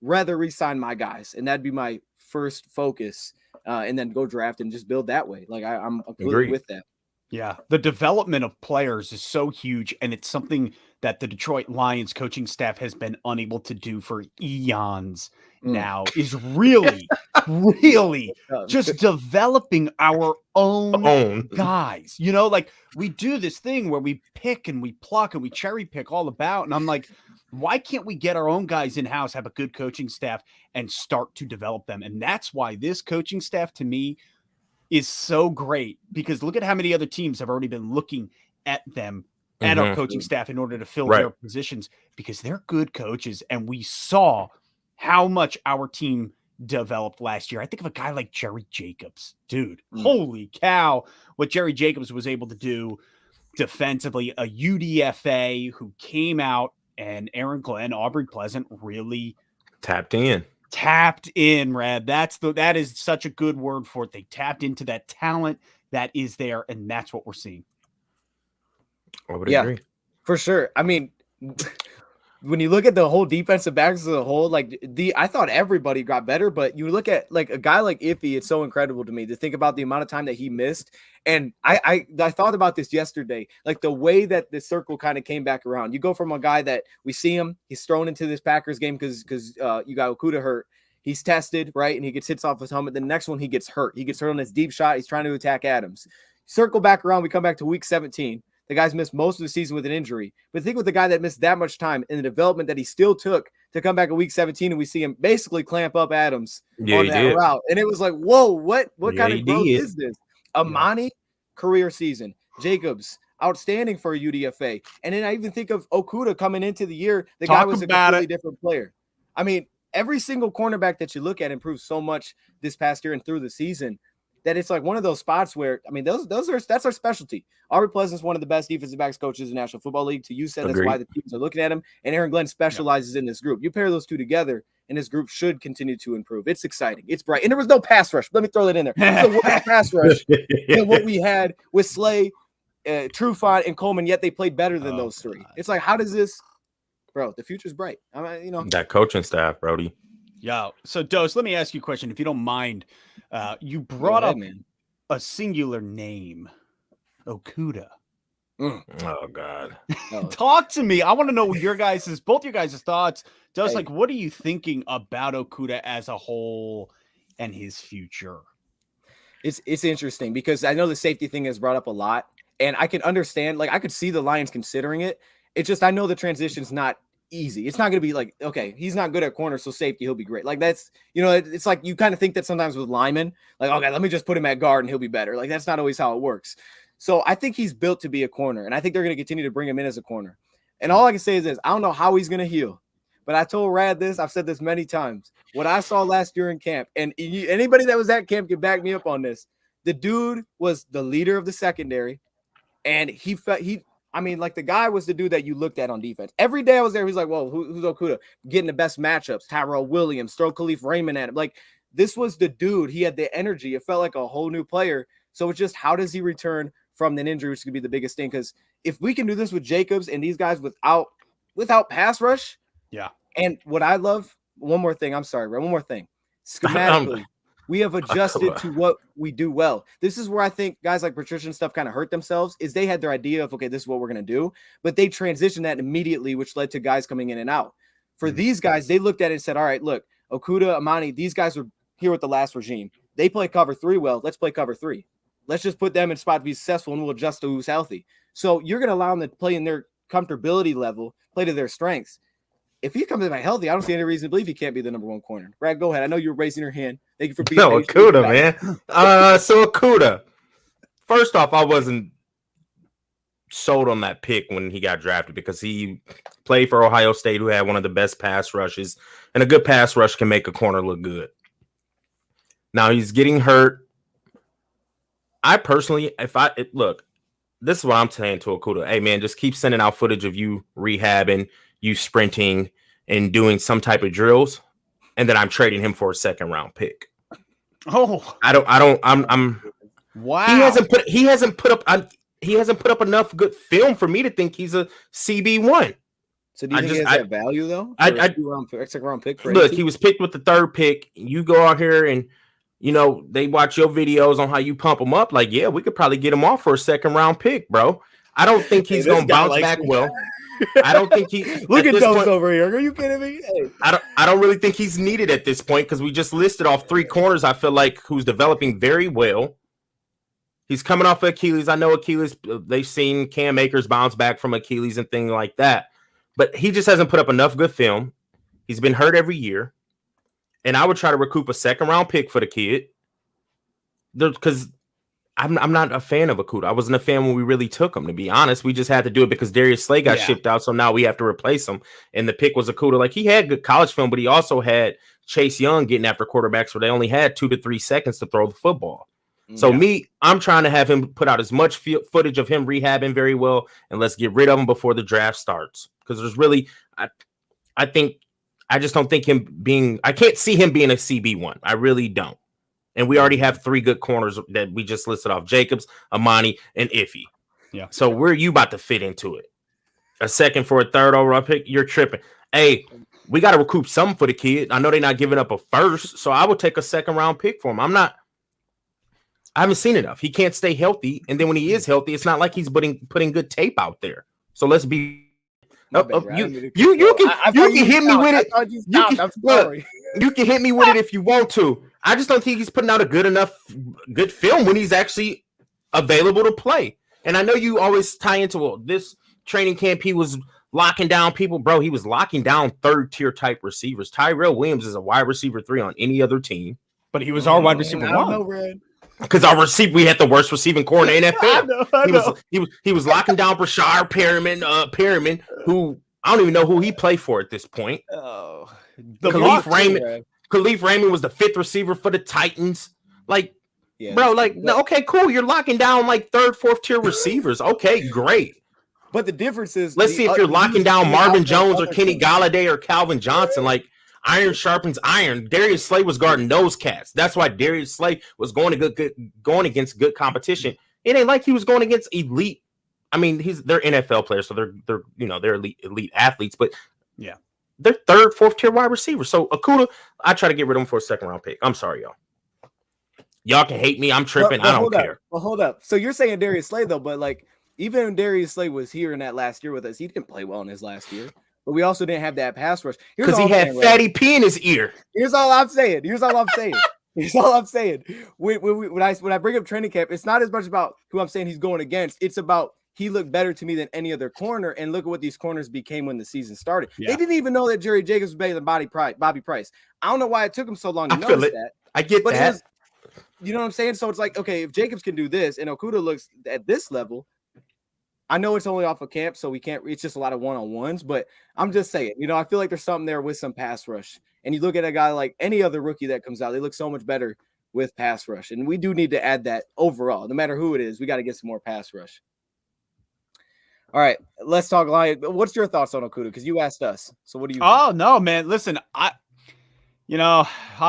rather re-sign my guys, and that'd be my first focus, and then go draft and just build that way. Like I'm completely with that. Yeah, the development of players is so huge, and it's something that the Detroit Lions coaching staff has been unable to do for eons now, is really, really just developing our own guys. You know, like we do this thing where we pick and we pluck and we cherry pick all about, and I'm like, why can't we get our own guys in-house, have a good coaching staff, and start to develop them? And that's why this coaching staff, to me, is so great, because look at how many other teams have already been looking at them and our coaching staff in order to fill their positions, because they're good coaches. And we saw how much our team developed last year. I think of a guy like Jerry Jacobs, dude, holy cow, what Jerry Jacobs was able to do defensively, a UDFA who came out, and Aaron Glenn, Aubrey Pleasant really tapped in, Rad. That is such a good word for it. They tapped into that talent that is there, and that's what we're seeing. I would agree. For sure. I mean, when you look at the whole defensive backs as a whole, like I thought everybody got better, but you look at like a guy like Iffy, it's so incredible to me to think about the amount of time that he missed. And I thought about this yesterday, like the way that the circle kind of came back around. You go from a guy that we see him, he's thrown into this Packers game because you got Okudah hurt. He's tested, right? And he gets hits off his helmet. The next one, he gets hurt. He gets hurt on his deep shot. He's trying to attack Adams. Circle back around. We come back to week 17. The guy's missed most of the season with an injury. But think with the guy that missed that much time and the development that he still took to come back in week 17, and we see him basically clamp up Adams on that route. And it was like, whoa, what kind of growth is this? Amani, career season. Jacobs, outstanding for a UDFA. And then I even think of Okudah coming into the year. The guy was a completely different player. I mean, every single cornerback that you look at improved so much this past year and through the season that it's like one of those spots where, I mean, that's our specialty. Aubrey Pleasant's one of the best defensive backs coaches in the National Football League. To you said that's why the teams are looking at him. And Aaron Glenn specializes in this group. You pair those two together, and this group should continue to improve. It's exciting. It's bright. And there was no pass rush. Let me throw that in there. It's a worse pass rush than what we had with Slay, Trufant, and Coleman, yet they played better than those three. It's like, how does this – bro, the future's bright. I mean, you know. That coaching staff, Brody. Yeah. So, Dose, let me ask you a question, if you don't mind. You brought up a singular name, Okudah. Oh, God. Talk to me. I want to know both your guys' thoughts. Dose, like, what are you thinking about Okudah as a whole and his future? It's interesting because I know the safety thing is brought up a lot, and I can understand, like, I could see the Lions considering it. It's just, I know the transition's not easy. It's not going to be like, okay, he's not good at corner, so safety, he'll be great. Like that's, you know, it's like you kind of think that sometimes with linemen, like, okay, let me just put him at guard and he'll be better. Like that's not always how it works. So I think he's built to be a corner, and I think they're going to continue to bring him in as a corner. And all I can say is this: I don't know how he's going to heal, but I told Rad this. I've said this many times. What I saw last year in camp, and anybody that was at camp can back me up on this. The dude was the leader of the secondary, and like the guy was the dude that you looked at on defense. Every day I was there, he's like, whoa, who's Okudah? Getting the best matchups. Tyrell Williams, throw Khalif Raymond at him. Like, this was the dude. He had the energy. It felt like a whole new player. So it's just, how does he return from an injury, which could be the biggest thing? Because if we can do this with Jacobs and these guys without pass rush. Yeah. And what I love, one more thing. I'm sorry, Ray, one more thing. Schematically, we have adjusted to what we do well. This is where I think guys like Patricia and stuff kind of hurt themselves, is they had their idea of, okay, this is what we're going to do, but they transitioned that immediately, which led to guys coming in and out. For these guys, they looked at it and said, all right, look, Okudah, Amani, these guys were here with the last regime. They play cover 3 well. Let's play cover 3. Let's just put them in spot to be successful, and we'll adjust to who's healthy. So you're going to allow them to play in their comfortability level, play to their strengths. If he comes back healthy, I don't see any reason to believe he can't be the number one corner. Brad, go ahead. I know you're raising your hand. Thank you for being Okudah, man. So Okudah. First off, I wasn't sold on that pick when he got drafted because he played for Ohio State, who had one of the best pass rushes, and a good pass rush can make a corner look good. Now he's getting hurt. I personally, look, this is what I'm saying to Okudah. Hey, man, just keep sending out footage of you rehabbing, you sprinting, and doing some type of drills, and then I'm trading him for a second-round pick. Oh, I'm. Wow. He hasn't put up enough good film for me to think he's a CB1. So do you think he has that value though? Second round pick. Look, he was picked with the 3rd pick. You go out here and they watch your videos on how you pump him up. Like, yeah, we could probably get him off for a 2nd round pick, bro. I don't think he's gonna bounce back well. I don't think he. Look at those over here. Are you kidding me? Hey. I don't really think he's needed at this point because we just listed off 3 corners. I feel like who's developing very well. He's coming off of Achilles. I know Achilles. They've seen Cam Akers bounce back from Achilles and things like that, but he just hasn't put up enough good film. He's been hurt every year, and I would try to recoup a 2nd round pick for the kid because I'm not a fan of Okudah. I wasn't a fan when we really took him, to be honest. We just had to do it because Darius Slay got shipped out, so now we have to replace him. And the pick was Okudah. Like, he had good college film, but he also had Chase Young getting after quarterbacks where they only had 2 to 3 seconds to throw the football. So I'm trying to have him put out as much footage of him rehabbing very well, and let's get rid of him before the draft starts. Because there's really, I just don't think I can't see him being a CB1. I really don't. And we already have 3 good corners that we just listed off: Jacobs, Amani, and Iffy. Yeah. So where are you about to fit into it? A 2nd for a 3rd overall pick? You're tripping. Hey, we got to recoup something for the kid. I know they're not giving up a 1st, so I would take a 2nd round pick for him. I haven't seen enough. He can't stay healthy, and then when he is healthy, it's not like he's putting good tape out there. So let's be. You can hit me with it. You can hit me with it if you want to. I just don't think he's putting out a good film when he's actually available to play. And I know you always tie into this training camp. He was locking down people, bro. He was locking down 3rd tier type receivers. Tyrell Williams is a wide receiver 3 on any other team, but he was our wide receiver 1. Because we had the worst receiving core in the NFL. I know. He was locking down Brashard Perriman, who I don't even know who he played for at this point. Oh, Khalif Raymond was the 5th receiver for the Titans. Like, bro, okay, cool. You're locking down like 3rd, 4th tier receivers. Okay, great. But the difference is, let's see if you're locking down Marvin Jones or Kenny Galladay or Calvin Johnson. Like, iron sharpens iron. Darius Slay was guarding those cats. That's why Darius Slay was going against good competition. It ain't like he was going against elite. I mean, they're NFL players, so they're elite athletes, but they're 3rd, 4th tier wide receivers. So Okudah, I try to get rid of him for a 2nd round pick. I'm sorry, y'all. Y'all can hate me. I'm tripping. I don't care. Well, hold up. So you're saying Darius Slay though, but like even when Darius Slay was here in that last year with us, he didn't play well in his last year. But we also didn't have that pass rush because he had Fatty P in his ear. Here's all I'm saying. When I bring up training camp, it's not as much about who I'm saying he's going against. It's about he looked better to me than any other corner. And look at what these corners became when the season started. Yeah. They didn't even know that Jerry Jacobs was better than Bobby Price. I don't know why it took him so long to notice that. I get that. You know what I'm saying? So it's like, okay, if Jacobs can do this and Okudah looks at this level, I know it's only off of camp, so we can't. It's just a lot of one-on-ones, but I'm just saying, I feel like there's something there with some pass rush. And you look at a guy like any other rookie that comes out, they look so much better with pass rush. And we do need to add that overall. No matter who it is, we got to get some more pass rush. All right, let's talk Lion. What's your thoughts on Okudah? Because you asked us. So what do you? Oh no, man! Listen, I'll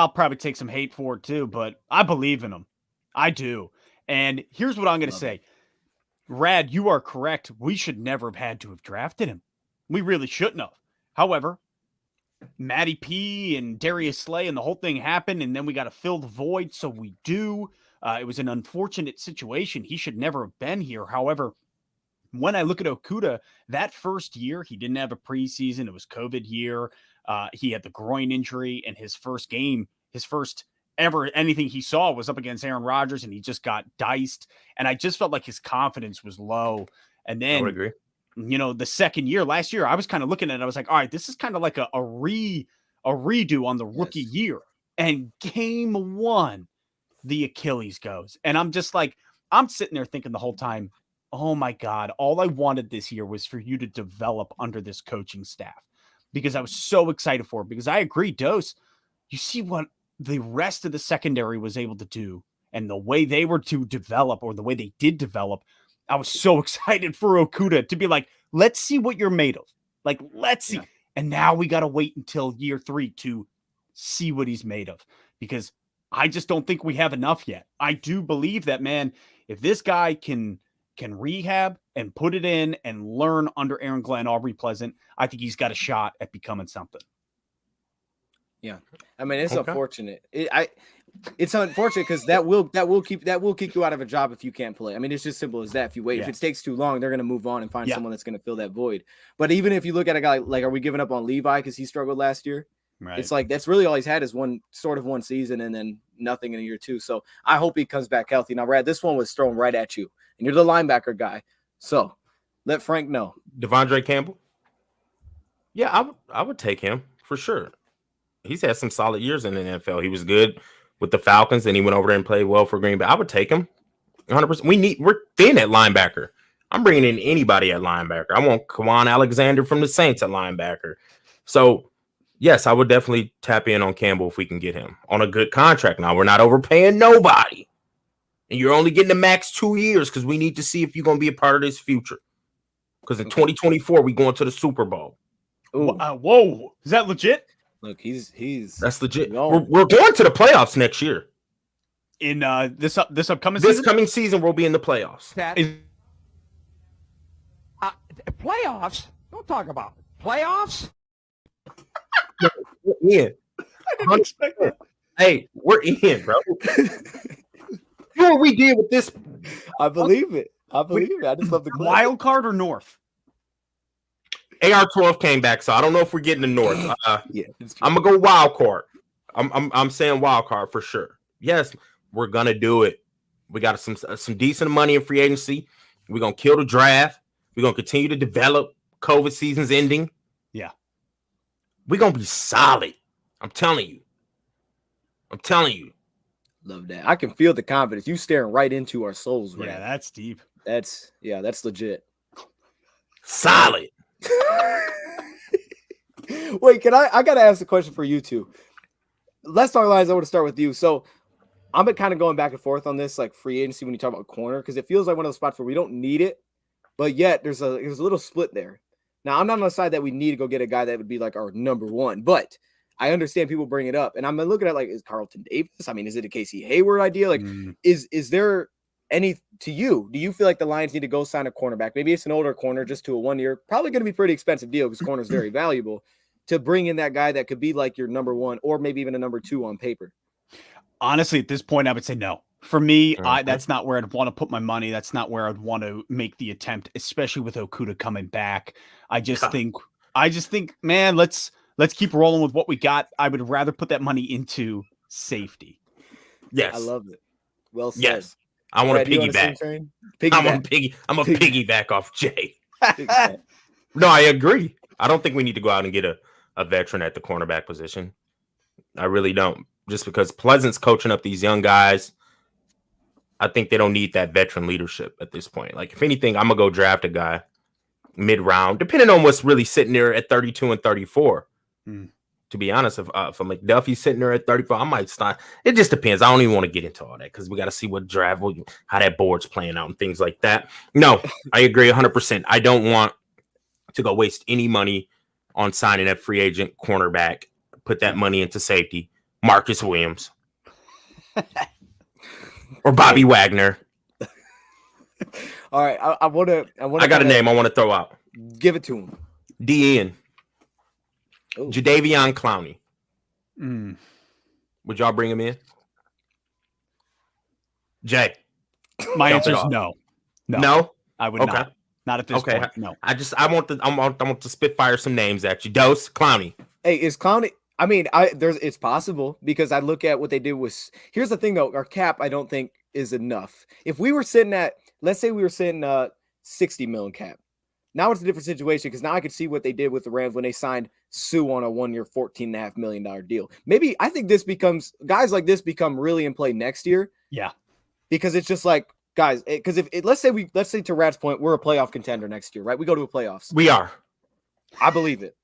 probably take some hate for it too, but I believe in him. I do. And here's what I'm going to say. Rad, you are correct. We should never have had to have drafted him. We really shouldn't have. However, Matty P and Darius Slay and the whole thing happened, and then we got to fill the void, so we do. It was an unfortunate situation. He should never have been here. However, when I look at Okudah, that first year, he didn't have a preseason. It was COVID year. He had the groin injury, and his first game, his first ever anything he saw was up against Aaron Rodgers, and he just got diced. And I just felt like his confidence was low. And then, I would agree. The second year, last year, I was kind of looking at it. I was like, all right, this is kind of like a redo on the rookie year. And game 1, the Achilles goes. And I'm just like, I'm sitting there thinking the whole time, oh my God, all I wanted this year was for you to develop under this coaching staff, because I was so excited for it. Because I agree, Dose, you see what the rest of the secondary was able to do and the way they were to develop, or the way they did develop. I was so excited for Okudah to be like, let's see what you're made of. Like, let's see. Yeah. And now we got to wait until year 3 to see what he's made of, because I just don't think we have enough yet. I do believe that, man, if this guy can rehab, and put it in and learn under Aaron Glenn, Aubrey Pleasant, I think he's got a shot at becoming something. Yeah, I mean it's unfortunate. It's unfortunate because that will kick you out of a job if you can't play. I mean, it's just simple as that. If you wait, if it takes too long, they're going to move on and find someone that's going to fill that void. But even if you look at a guy like, are we giving up on Levi because he struggled last year? Right. It's like that's really all he's had is one season and then nothing in year 2. So I hope he comes back healthy. Now, Brad, this one was thrown right at you, and you're the linebacker guy. So let Frank know. Devondre Campbell. Yeah, I would take him for sure. He's had some solid years in the NFL. He was good with the Falcons, and he went over there and played well for Green Bay. I would take him 100%. We're thin at linebacker. I'm bringing in anybody at linebacker. I want Kwan Alexander from the Saints at linebacker. So, yes, I would definitely tap in on Campbell if we can get him on a good contract. Now, we're not overpaying nobody. And you're only getting the max 2 years because we need to see if you're going to be a part of this future. Because in 2024, we going to the Super Bowl. Whoa. Is that legit? Look, he's that's legit. We're going to the playoffs next year. In this upcoming season? This coming season, we'll be in the playoffs. Playoffs? Don't talk about it. Playoffs? We're in. I didn't expect that. Hey, we're in, bro. You know what we did with this? I believe it. I just love the wild card or North. AR-12 came back, so I don't know if we're getting the North. I'm gonna go wild card. I'm saying wild card for sure. Yes, we're gonna do it. We got some decent money in free agency. We're gonna kill the draft. We're gonna continue to develop. COVID season's ending. Yeah, we're gonna be solid. I'm telling you. Love that. I can feel the confidence. You staring right into our souls, right? Yeah, that's deep. That's legit. Solid. Wait, I gotta ask a question for you two. Let's talk lines. I want to start with you. So I'm kind of going back and forth on this, like free agency when you talk about corner, because it feels like one of those spots where we don't need it, but yet there's a little split there. Now I'm not on the side that we need to go get a guy that would be like our number one, but I understand people bring it up, and I'm looking at like, is Carlton Davis? I mean, is it a Casey Hayward idea? Like, is there any to you? Do you feel like the Lions need to go sign a cornerback? Maybe it's an older corner just to a 1 year, probably going to be pretty expensive deal because corner is very valuable, to bring in that guy that could be like your number one or maybe even a number 2 on paper. Honestly, at this point, I would say no. For me, that's not where I'd want to put my money. That's not where I'd want to make the attempt, especially with Okudah coming back. I just think, man, let's keep rolling with what we got. I would rather put that money into safety. Yes. I love it. Well said. Yes. I want to piggyback. I'm a piggyback off Jay. No, I agree. I don't think we need to go out and get a veteran at the cornerback position. I really don't. Just because Pleasant's coaching up these young guys, I think they don't need that veteran leadership at this point. Like, if anything, I'm going to go draft a guy mid-round, depending on what's really sitting there at 32 and 34. To be honest, if McDuffie's sitting there at 34, I might start. It just depends. I don't even want to get into all that because we got to see what draft, how that board's playing out and things like that. No, I agree 100%. I don't want to go waste any money on signing a free agent cornerback. Put that money into safety. Marcus Williams or Bobby Wagner. All right, I got a name I want to throw out. Give it to him. DN. Jadeveon Clowney. Would y'all bring him in? Jay. My answer is no. No? I would not. Not at this point. No. I want to spitfire some names at you. Dose, Clowney. Hey, is Clowney? I mean, it's possible because I look at what they did with. Here's the thing, though. Our cap, I don't think, is enough. If we were sitting at, let's say we were sitting $60 million cap. Now it's a different situation because now I could see what they did with the Rams when they signed Sue on a 1 year, $14.5 million deal. Maybe I think guys like this become really in play next year. Yeah, because it's just like, guys, because let's say to Rad's point, we're a playoff contender next year, right? We go to a playoffs. We are. I believe it.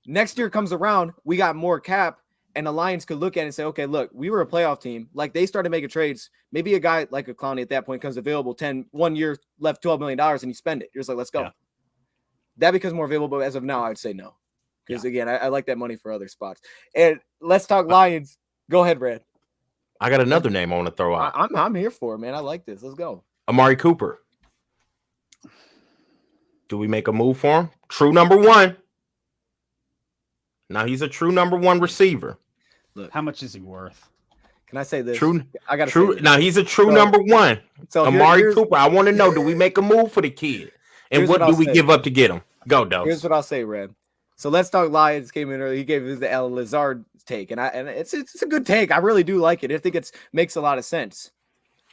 Next year comes around, we got more cap, and the Lions could look at it and say, okay, look, we were a playoff team. Like, they started making trades. Maybe a guy like a Clowney at that point comes available, 1 year left, $12 million, and you spend it. You're just like, let's go. Yeah. That becomes more available, but as of now, I would say no. Because, again, I like that money for other spots. And let's talk Lions. Go ahead, Brad. I got another name I want to throw out. I'm here for it, man. I like this. Let's go. Amari Cooper. Do we make a move for him? True number one. Now he's a true number one receiver. Look, how much is he worth? Can I say this? True. I got true. Now he's a true number one. So Amari Cooper. I want to know: do we make a move for the kid? And what do we give up to get him? Go, Dose. Here's what I'll say, Red. So Let's Talk Lions came in early. He gave us the Alan Lazard take, and it's a good take. I really do like it. I think it makes a lot of sense.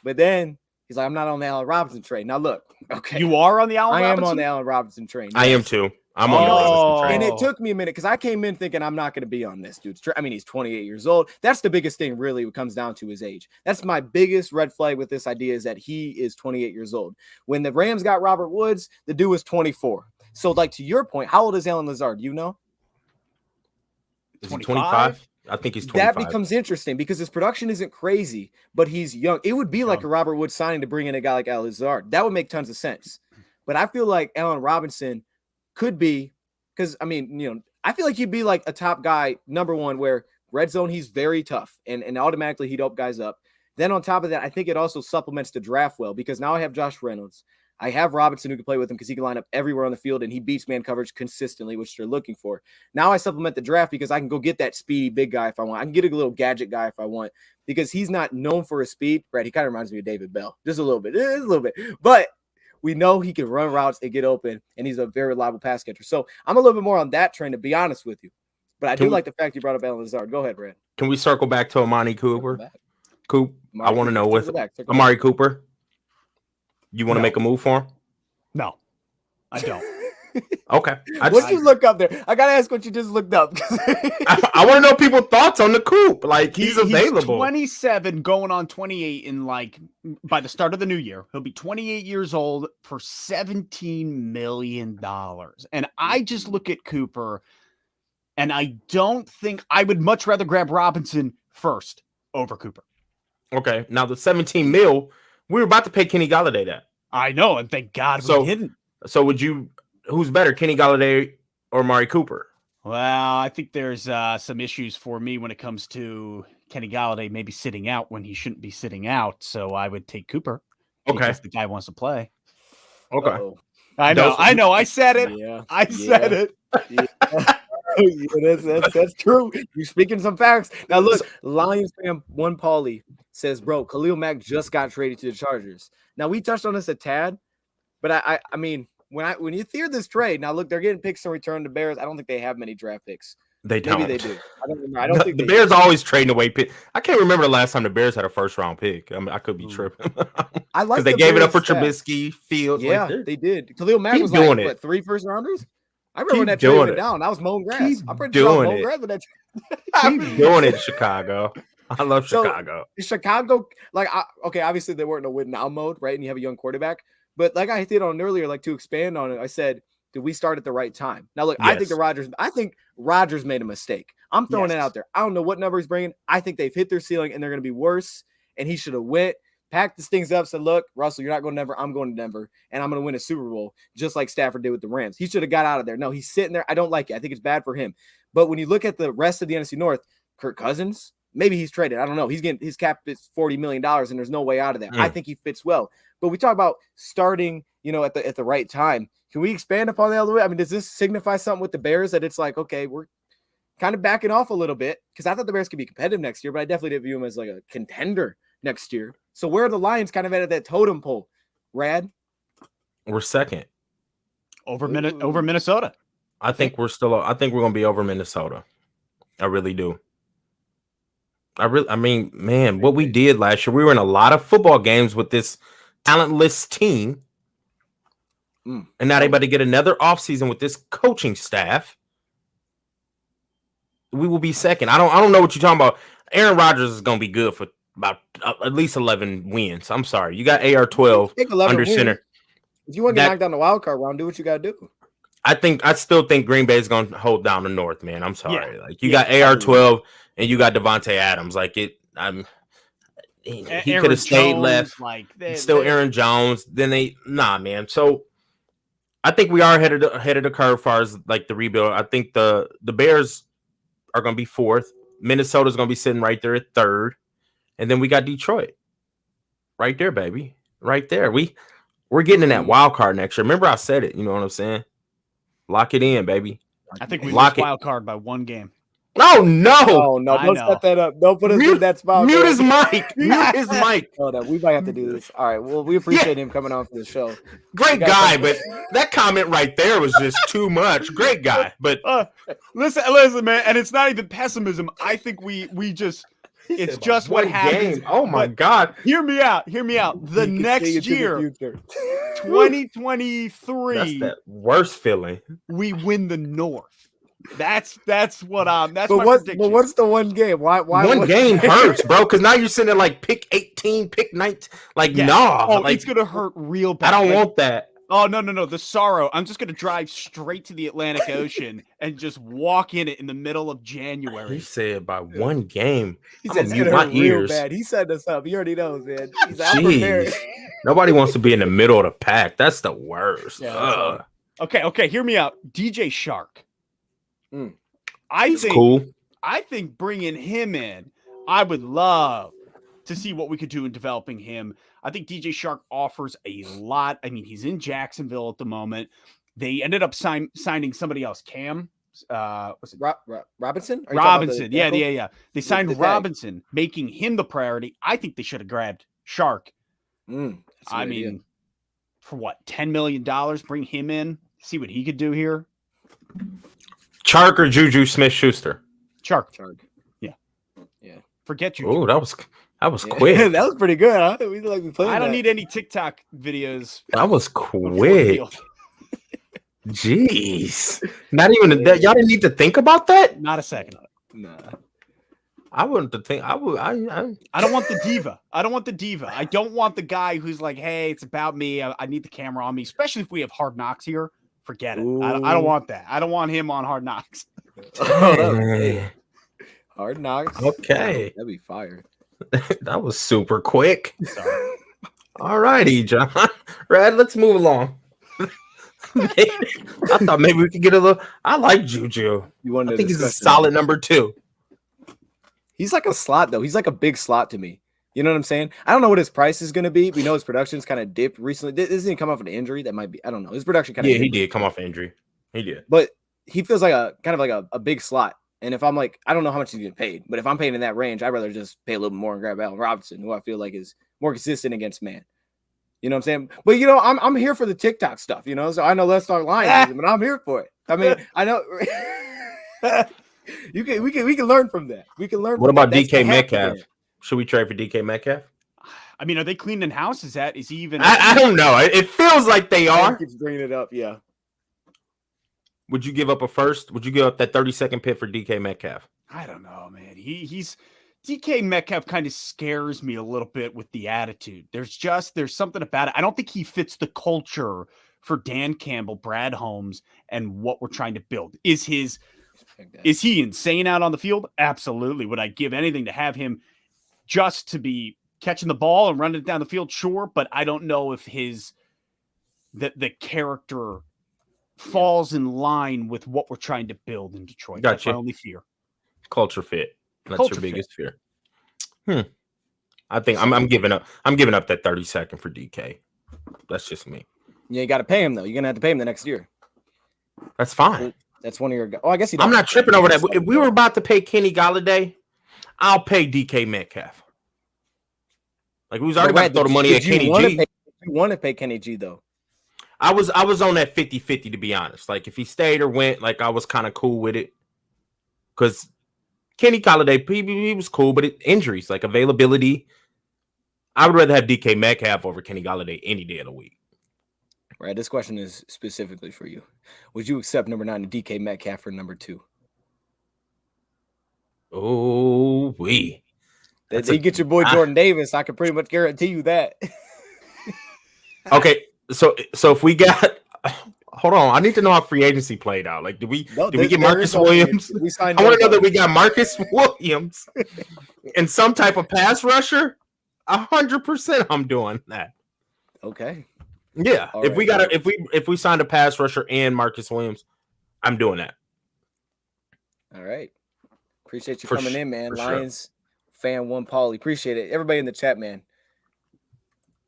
But then he's like, I'm not on the Allen Robinson train. Now look, okay, you are on the Allen Robinson? I am on the Allen Robinson train. Yes. I am too. I'm on the Robinson train. And it took me a minute because I came in thinking I'm not going to be on this dude's train. I mean, he's 28 years old. That's the biggest thing, really, what comes down to his age. That's my biggest red flag with this idea is that he is 28 years old. When the Rams got Robert Woods, the dude was 24. So, like, to your point, how old is Alan Lazard? Do you know? Is he 25? I think he's 25. That becomes interesting because his production isn't crazy, but he's young. It would be like a Robert Woods signing to bring in a guy like Alan Lazard. That would make tons of sense. But I feel like Allen Robinson could be, because, I mean, I feel like he'd be like a top guy, number one, where red zone, he's very tough, and automatically he'd open guys up. Then on top of that, I think it also supplements the draft well, because now I have Josh Reynolds. I have Robinson who can play with him because he can line up everywhere on the field and he beats man coverage consistently, which they're looking for. Now I supplement the draft because I can go get that speedy big guy if I want. I can get a little gadget guy if I want because he's not known for his speed. Right? He kind of reminds me of David Bell, just a little bit, but we know he can run routes and get open, and he's a very reliable pass catcher. So I'm a little bit more on that train, to be honest with you. But I do like the fact you brought up Allen Lazard. Go ahead, Brad. Can we circle back to Amari Cooper? I want to know with Amari Cooper. You want to make a move for him? No, I don't. Okay. What did you look up there? I got to ask what you just looked up. I want to know people's thoughts on the Coop. Like, he's available. 27 going on 28 in by the start of the new year. He'll be 28 years old for $17 million. And I just look at Cooper and I don't think I would much rather grab Robinson first over Cooper. Okay. Now the 17 mil, we were about to pay Kenny Golladay that. I know. And thank God we didn't. So who's better, Kenny Golladay or Amari Cooper? Well, I think there's some issues for me when it comes to Kenny Golladay maybe sitting out when he shouldn't be sitting out. So I would take Cooper. Okay. Because the guy wants to play. Okay. Uh-oh. I know. I said it. Yeah. I said it. Yeah, that's true. You're speaking some facts. Now, look, Lions fan One Paulie says, bro, Khalil Mack just got traded to the Chargers. Now, we touched on this a tad, but I mean, when you hear this trade, now look, they're getting picks in return to Bears. I don't think they have many draft picks. They don't. Maybe they do. I don't think the Bears are always trading away pick. I can't remember the last time the Bears had a first round pick. I mean, I could be tripping. I like because they gave it up for Trubisky, Fields. Yeah, they did. Khalil Mack was like what, 3 first rounders? I remember when that trade went down. I was mowing grass. I'm pretty sure mowing grass with that. Keep doing it, Chicago. I love Chicago. Chicago, obviously they weren't in a win now mode, right? And you have a young quarterback. But like I did on earlier, like to expand on it, I said, did we start at the right time? Now, look, yes. I think Rodgers made a mistake. I'm throwing it out there. I don't know what number he's bringing. I think they've hit their ceiling and they're going to be worse. And he should have went, packed these things up, said, look, Russell, you're not going to Denver. I'm going to Denver. And I'm going to win a Super Bowl, just like Stafford did with the Rams. He should have got out of there. No, he's sitting there. I don't like it. I think it's bad for him. But when you look at the rest of the NFC North, Kirk Cousins, maybe he's traded. I don't know. He's getting his cap is $40 million, and there's no way out of that. I think he fits well. But we talk about starting, at the right time. Can we expand upon that a little bit? I mean, does this signify something with the Bears that it's like, okay, we're kind of backing off a little bit? Because I thought the Bears could be competitive next year, but I definitely didn't view them as like a contender next year. So where are the Lions kind of at that totem pole? Rad? We're second. Over Minnesota. I think we're going to be over Minnesota. I really do. I mean, man, what we did last year, we were in a lot of football games with this talentless team. And now they're about to get another offseason with this coaching staff. We will be second. I don't know what you're talking about. Aaron Rodgers is going to be good for about at least 11 wins. I'm sorry. You got AR-12 under center. If you want to get knocked down the wild card round, do what you got to do. I still think Green Bay is going to hold down the North, man. I'm sorry. Yeah. Like you got AR-12 and you got Devontae Adams. Like he could have stayed left. Aaron Jones. Then man. So I think we are ahead of the curve as far as like the rebuild. I think the Bears are going to be fourth. Minnesota's going to be sitting right there at third. And then we got Detroit. Right there, baby. Right there. We're getting in that wild card next year. Remember, I said it. You know what I'm saying? Lock it in, baby. I think we lock lose wild card by 1 game. Oh no! Oh no! Don't set that up. Don't put us in that spot. Mute his mic. Mute his mic. Hold up. We might have to do this. All right. Well, we appreciate him coming on for the show. Great guy, but that comment right there was just too much. Great guy, but listen, man, and it's not even pessimism. I think we just it's just what happens. Game. Oh my God! Hear me out. The next year, 2023. That's that worst feeling. We win the North. That's what that's but my prediction. But what's the one game? Why one game hurts, bro? Because now you're sitting at like pick 18, pick 19. Like, nah. Oh, like, it's gonna hurt real bad. I don't want that. Oh no. The sorrow. I'm just gonna drive straight to the Atlantic Ocean and just walk in it in the middle of January. He said by one game. He said it's gonna hurt real bad. He set us up. He already knows, man. He's prepared. Nobody wants to be in the middle of the pack. That's the worst. Yeah, okay. Hear me out. DJ Shark. I think bringing him in, I would love to see what we could do in developing him. I think DJ Shark offers a lot. I mean, he's in Jacksonville at the moment. They ended up signing somebody else. Cam, was it Robinson? Robinson. Yeah. They signed Robinson, making him the priority. I think they should have grabbed Shark. I mean, for what, $10 million? Bring him in, see what he could do here. Chark or Juju Smith-Schuster? Chark. Yeah. Forget you. Oh, that was quick. That was pretty good. Huh? I don't need any TikTok videos. That was quick. Jeez. Not even that. Y'all didn't need to think about that? Not a second. Nah. I wouldn't think. I don't want the diva. I don't want the diva. I don't want the guy who's like, hey, it's about me. I need the camera on me, especially if we have Hard Knocks here. Forget it. I don't want that. I don't want him on Hard Knocks. Hard Knocks. Okay. That'd be fire. That was super quick. Sorry. All righty, John. Rad, let's move along. I thought maybe we could get a little. I like Juju. I think he's a solid number 2. He's like a slot, though. He's like a big slot to me. You know what I'm saying? I don't know what his price is going to be. We know his production's kind of dipped recently. Doesn't he come off an injury? That might be. I don't know. His production kind of. Yeah, he did come off an injury. He did. But he feels like a kind of like a big slot. And if I'm like, I don't know how much he's getting paid, but if I'm paying in that range, I'd rather just pay a little more and grab Allen Robinson, who I feel like is more consistent against man. You know what I'm saying? But you know, I'm here for the TikTok stuff. You know, so I know Let's Talk Lions, but I'm here for it. I mean, I know. we can learn from that. We can learn. What about DK Metcalf? Should we trade for DK Metcalf? I mean, are they cleaning house? Is he even? I don't know. It feels like they are. Keeps bringing it up. Yeah. Would you give up a first? Would you give up that 30-second pick for DK Metcalf? I don't know, man. He's DK Metcalf kind of scares me a little bit with the attitude. There's something about it. I don't think he fits the culture for Dan Campbell, Brad Holmes, and what we're trying to build. Is he insane out on the field? Absolutely. Would I give anything to have him just to be catching the ball and running it down the field? Sure, but I don't know if the character falls in line with what we're trying to build in Detroit. Gotcha. That's my only fear. Culture fit. That's your biggest fear. I think I'm giving up. I'm giving up that 30-second for DK. That's just me. Yeah, you got to pay him though. You're gonna have to pay him the next year. That's fine. That's one of your. Oh, I guess I'm not tripping over that. If we were about to pay Kenny Golladay, I'll pay DK Metcalf. Like we was already about to throw the money at Kenny G. You want to pay Kenny G though? I was on that 50-50 to be honest. Like if he stayed or went, like I was kind of cool with it. Because Kenny Golladay, he was cool, but injuries, like availability. I would rather have DK Metcalf over Kenny Golladay any day of the week. Right. This question is specifically for you. Would you accept number 9 DK Metcalf for number 2? Oh, we. You get your boy Jordan Davis. I can pretty much guarantee you that. Okay, so if we got, hold on, I need to know how free agency played out. Like, did we get Marcus Williams? I want to know that we got Marcus Williams and some type of pass rusher. 100%, I'm doing that. Okay. Yeah, if we signed a pass rusher and Marcus Williams, I'm doing that. All right. Appreciate you coming in, man. Lions fan 1 Paulie. Appreciate it. Everybody in the chat, man.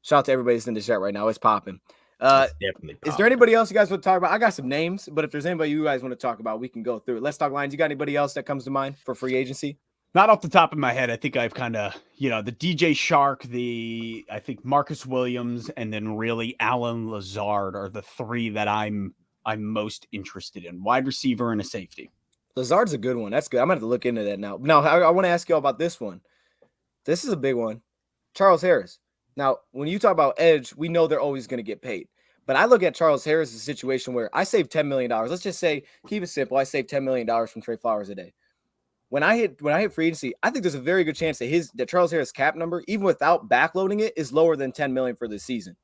Shout out to everybody that's in the chat right now. It's popping. Definitely is there anybody else you guys want to talk about? I got some names, but if there's anybody you guys want to talk about, we can go through it. Let's talk Lions. You got anybody else that comes to mind for free agency? Not off the top of my head. I think I've kind of, the DJ Shark, I think Marcus Williams, and then really Alan Lazard are the three that I'm most interested in. Wide receiver and a safety. Lazard's a good one. That's good. I'm going to have to look into that now. Now, I want to ask you all about this one. This is a big one. Charles Harris. Now, when you talk about edge, we know they're always going to get paid. But I look at Charles Harris as a situation where I save $10 million. Let's just say, keep it simple. I save $10 million from Trey Flowers a day. When I hit free agency, I think there's a very good chance that Charles Harris cap number, even without backloading it, is lower than $10 million for this season.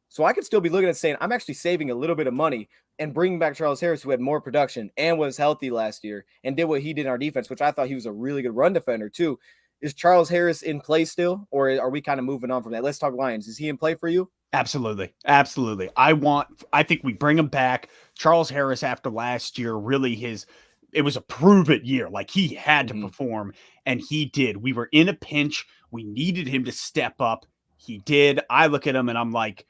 So I could still be looking at saying I'm actually saving a little bit of money and bringing back Charles Harris, who had more production and was healthy last year and did what he did in our defense, which I thought he was a really good run defender too. Is Charles Harris in play still, or are we kind of moving on from that? Let's talk Lions. Is he in play for you? Absolutely. Absolutely. I think we bring him back. Charles Harris, after last year, really it was a prove-it year. Like, he had to perform, and he did. We were in a pinch. We needed him to step up. He did. I look at him, and I'm like,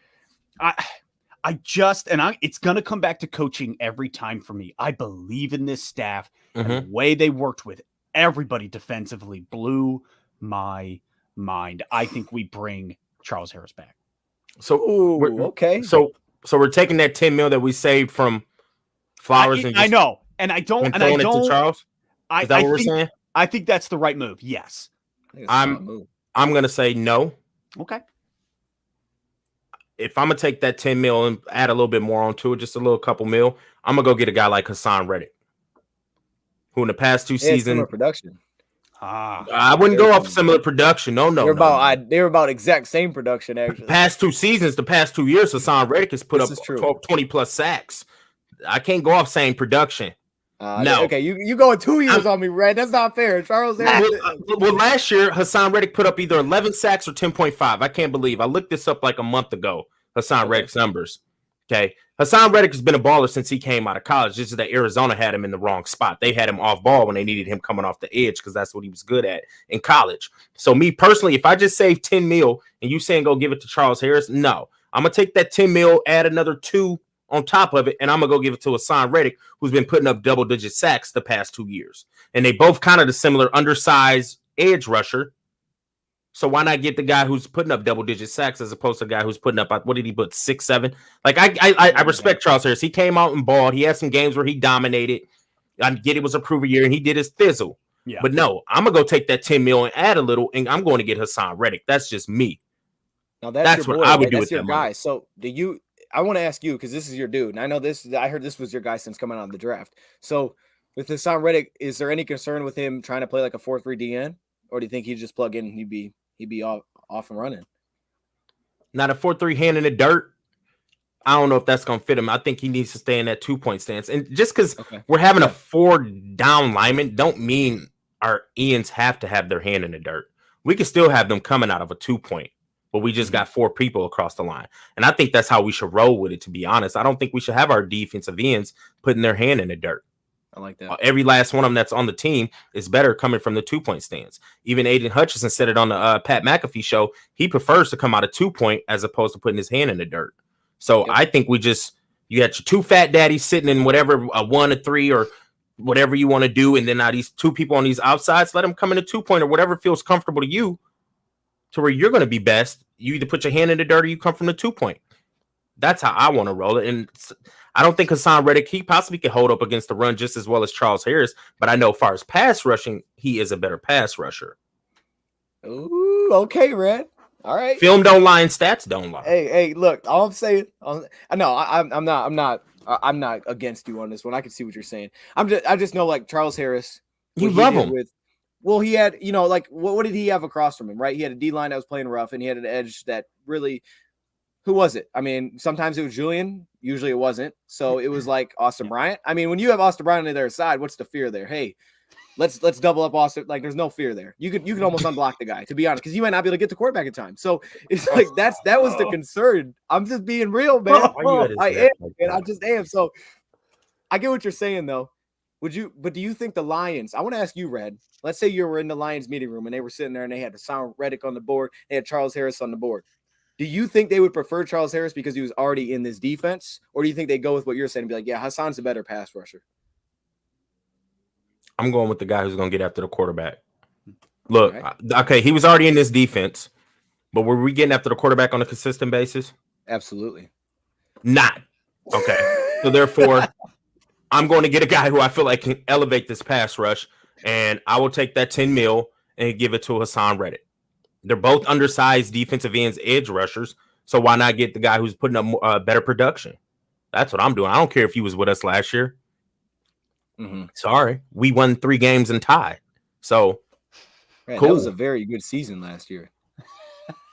it's going to come back to coaching every time for me. I believe in this staff, and the way they worked with everybody defensively blew my mind. I think we bring Charles Harris back. So okay. So we're taking that $10 million that we saved from Flowers I know. And I don't it to Charles. Is that what we're saying? I think that's the right move. Yes. I'm gonna say no. Okay. If I'm gonna take that $10 million and add a little bit more onto it, just a little couple mil, I'm gonna go get a guy like Hassan Reddick, who in the past two seasons production. I wouldn't go off similar production. No. They're about exact same production actually. Past 2 seasons, the past 2 years, Hassan Reddick has put up 20 plus sacks. I can't go off same production. No. Okay, you going 2 years on me, Red. That's not fair. Charles Harris. Well, last year, Hassan Reddick put up either 11 sacks or 10.5. I can't believe. I looked this up like a month ago, Hassan Reddick's numbers. Okay. Hassan Reddick has been a baller since he came out of college. Just that Arizona had him in the wrong spot. They had him off ball when they needed him coming off the edge because that's what he was good at in college. So me personally, if I just save 10 mil and you saying go give it to Charles Harris, no. I'm going to take that 10 mil, add another 2 on top of it, and I'm going to go give it to Hassan Reddick, who's been putting up double-digit sacks the past 2 years. And they both kind of the similar undersized edge rusher. So why not get the guy who's putting up double-digit sacks as opposed to the guy who's putting up, what did he put, 6, 7? Like, I respect Charles Harris. He came out and balled. He had some games where he dominated. I get it was a prove year, and he did his fizzle. Yeah. But no, I'm going to go take that 10 mil and add a little, and I'm going to get Hassan Reddick. That's just me. Now that's what I would do with your guy. Money. So I want to ask you, because this is your dude, and I know I heard this was your guy since coming out of the draft. So with Hassan Reddick, is there any concern with him trying to play like a 4-3 DN, or do you think he'd just plug in and he'd be off and running? Not a 4-3 hand in the dirt. I don't know if that's going to fit him. I think he needs to stay in that 2-point stance. And just because we're having a 4 down lineman don't mean our Ians have to have their hand in the dirt. We can still have them coming out of a 2-point. But we just got 4 people across the line. And I think that's how we should roll with it, to be honest. I don't think we should have our defensive ends putting their hand in the dirt. I like that. Every last one of them that's on the team is better coming from the 2-point stance. Even Aiden Hutchinson said it on the Pat McAfee show. He prefers to come out of 2-point as opposed to putting his hand in the dirt. So I think you got your 2 fat daddies sitting in whatever, a 1 or 3 or whatever you want to do. And then now these 2 people on these outsides, let them come in a 2-point or whatever feels comfortable to you. To where you're going to be best, you either put your hand in the dirt or you come from the 2-point. That's how I want to roll it. And I don't think Hassan Reddick, he possibly can hold up against the run just as well as Charles Harris. But I know as far as pass rushing, he is a better pass rusher. Ooh, okay, Red. All right. Film don't lie and stats don't lie. Hey, look, all I'm saying, I'm not against you on this one. I can see what you're saying. I just know, like, Charles Harris. You love him. Well, he had, like, what did he have across from him, right? He had a D-line that was playing rough, and he had an edge that really, who was it? I mean, sometimes it was Julian. Usually it wasn't. So it was like Austin Bryant. I mean, when you have Austin Bryant on the other side, what's the fear there? Hey, let's double up Austin. Like, there's no fear there. You could almost unblock the guy, to be honest, because you might not be able to get the quarterback in time. So it's like that was the concern. I'm just being real, man. I am, man. I just am. So I get what you're saying, though. But do you think the Lions, I want to ask you, Red, let's say you were in the Lions meeting room and they were sitting there and they had Hassan Reddick on the board, they had Charles Harris on the board. Do you think they would prefer Charles Harris because he was already in this defense? Or do you think they go with what you're saying and be like, yeah, Hassan's a better pass rusher? I'm going with the guy who's going to get after the quarterback. Look, right. Okay, he was already in this defense, but were we getting after the quarterback on a consistent basis? Absolutely. Not. Okay. So therefore, I'm going to get a guy who I feel like can elevate this pass rush, and I will take that $10 million and give it to Hassan Reddick. They're both undersized defensive ends, edge rushers, so why not get the guy who's putting up better production? That's what I'm doing. I don't care if he was with us last year. Mm-hmm. Sorry, we won 3 games and tied. So man, cool. That was a very good season last year.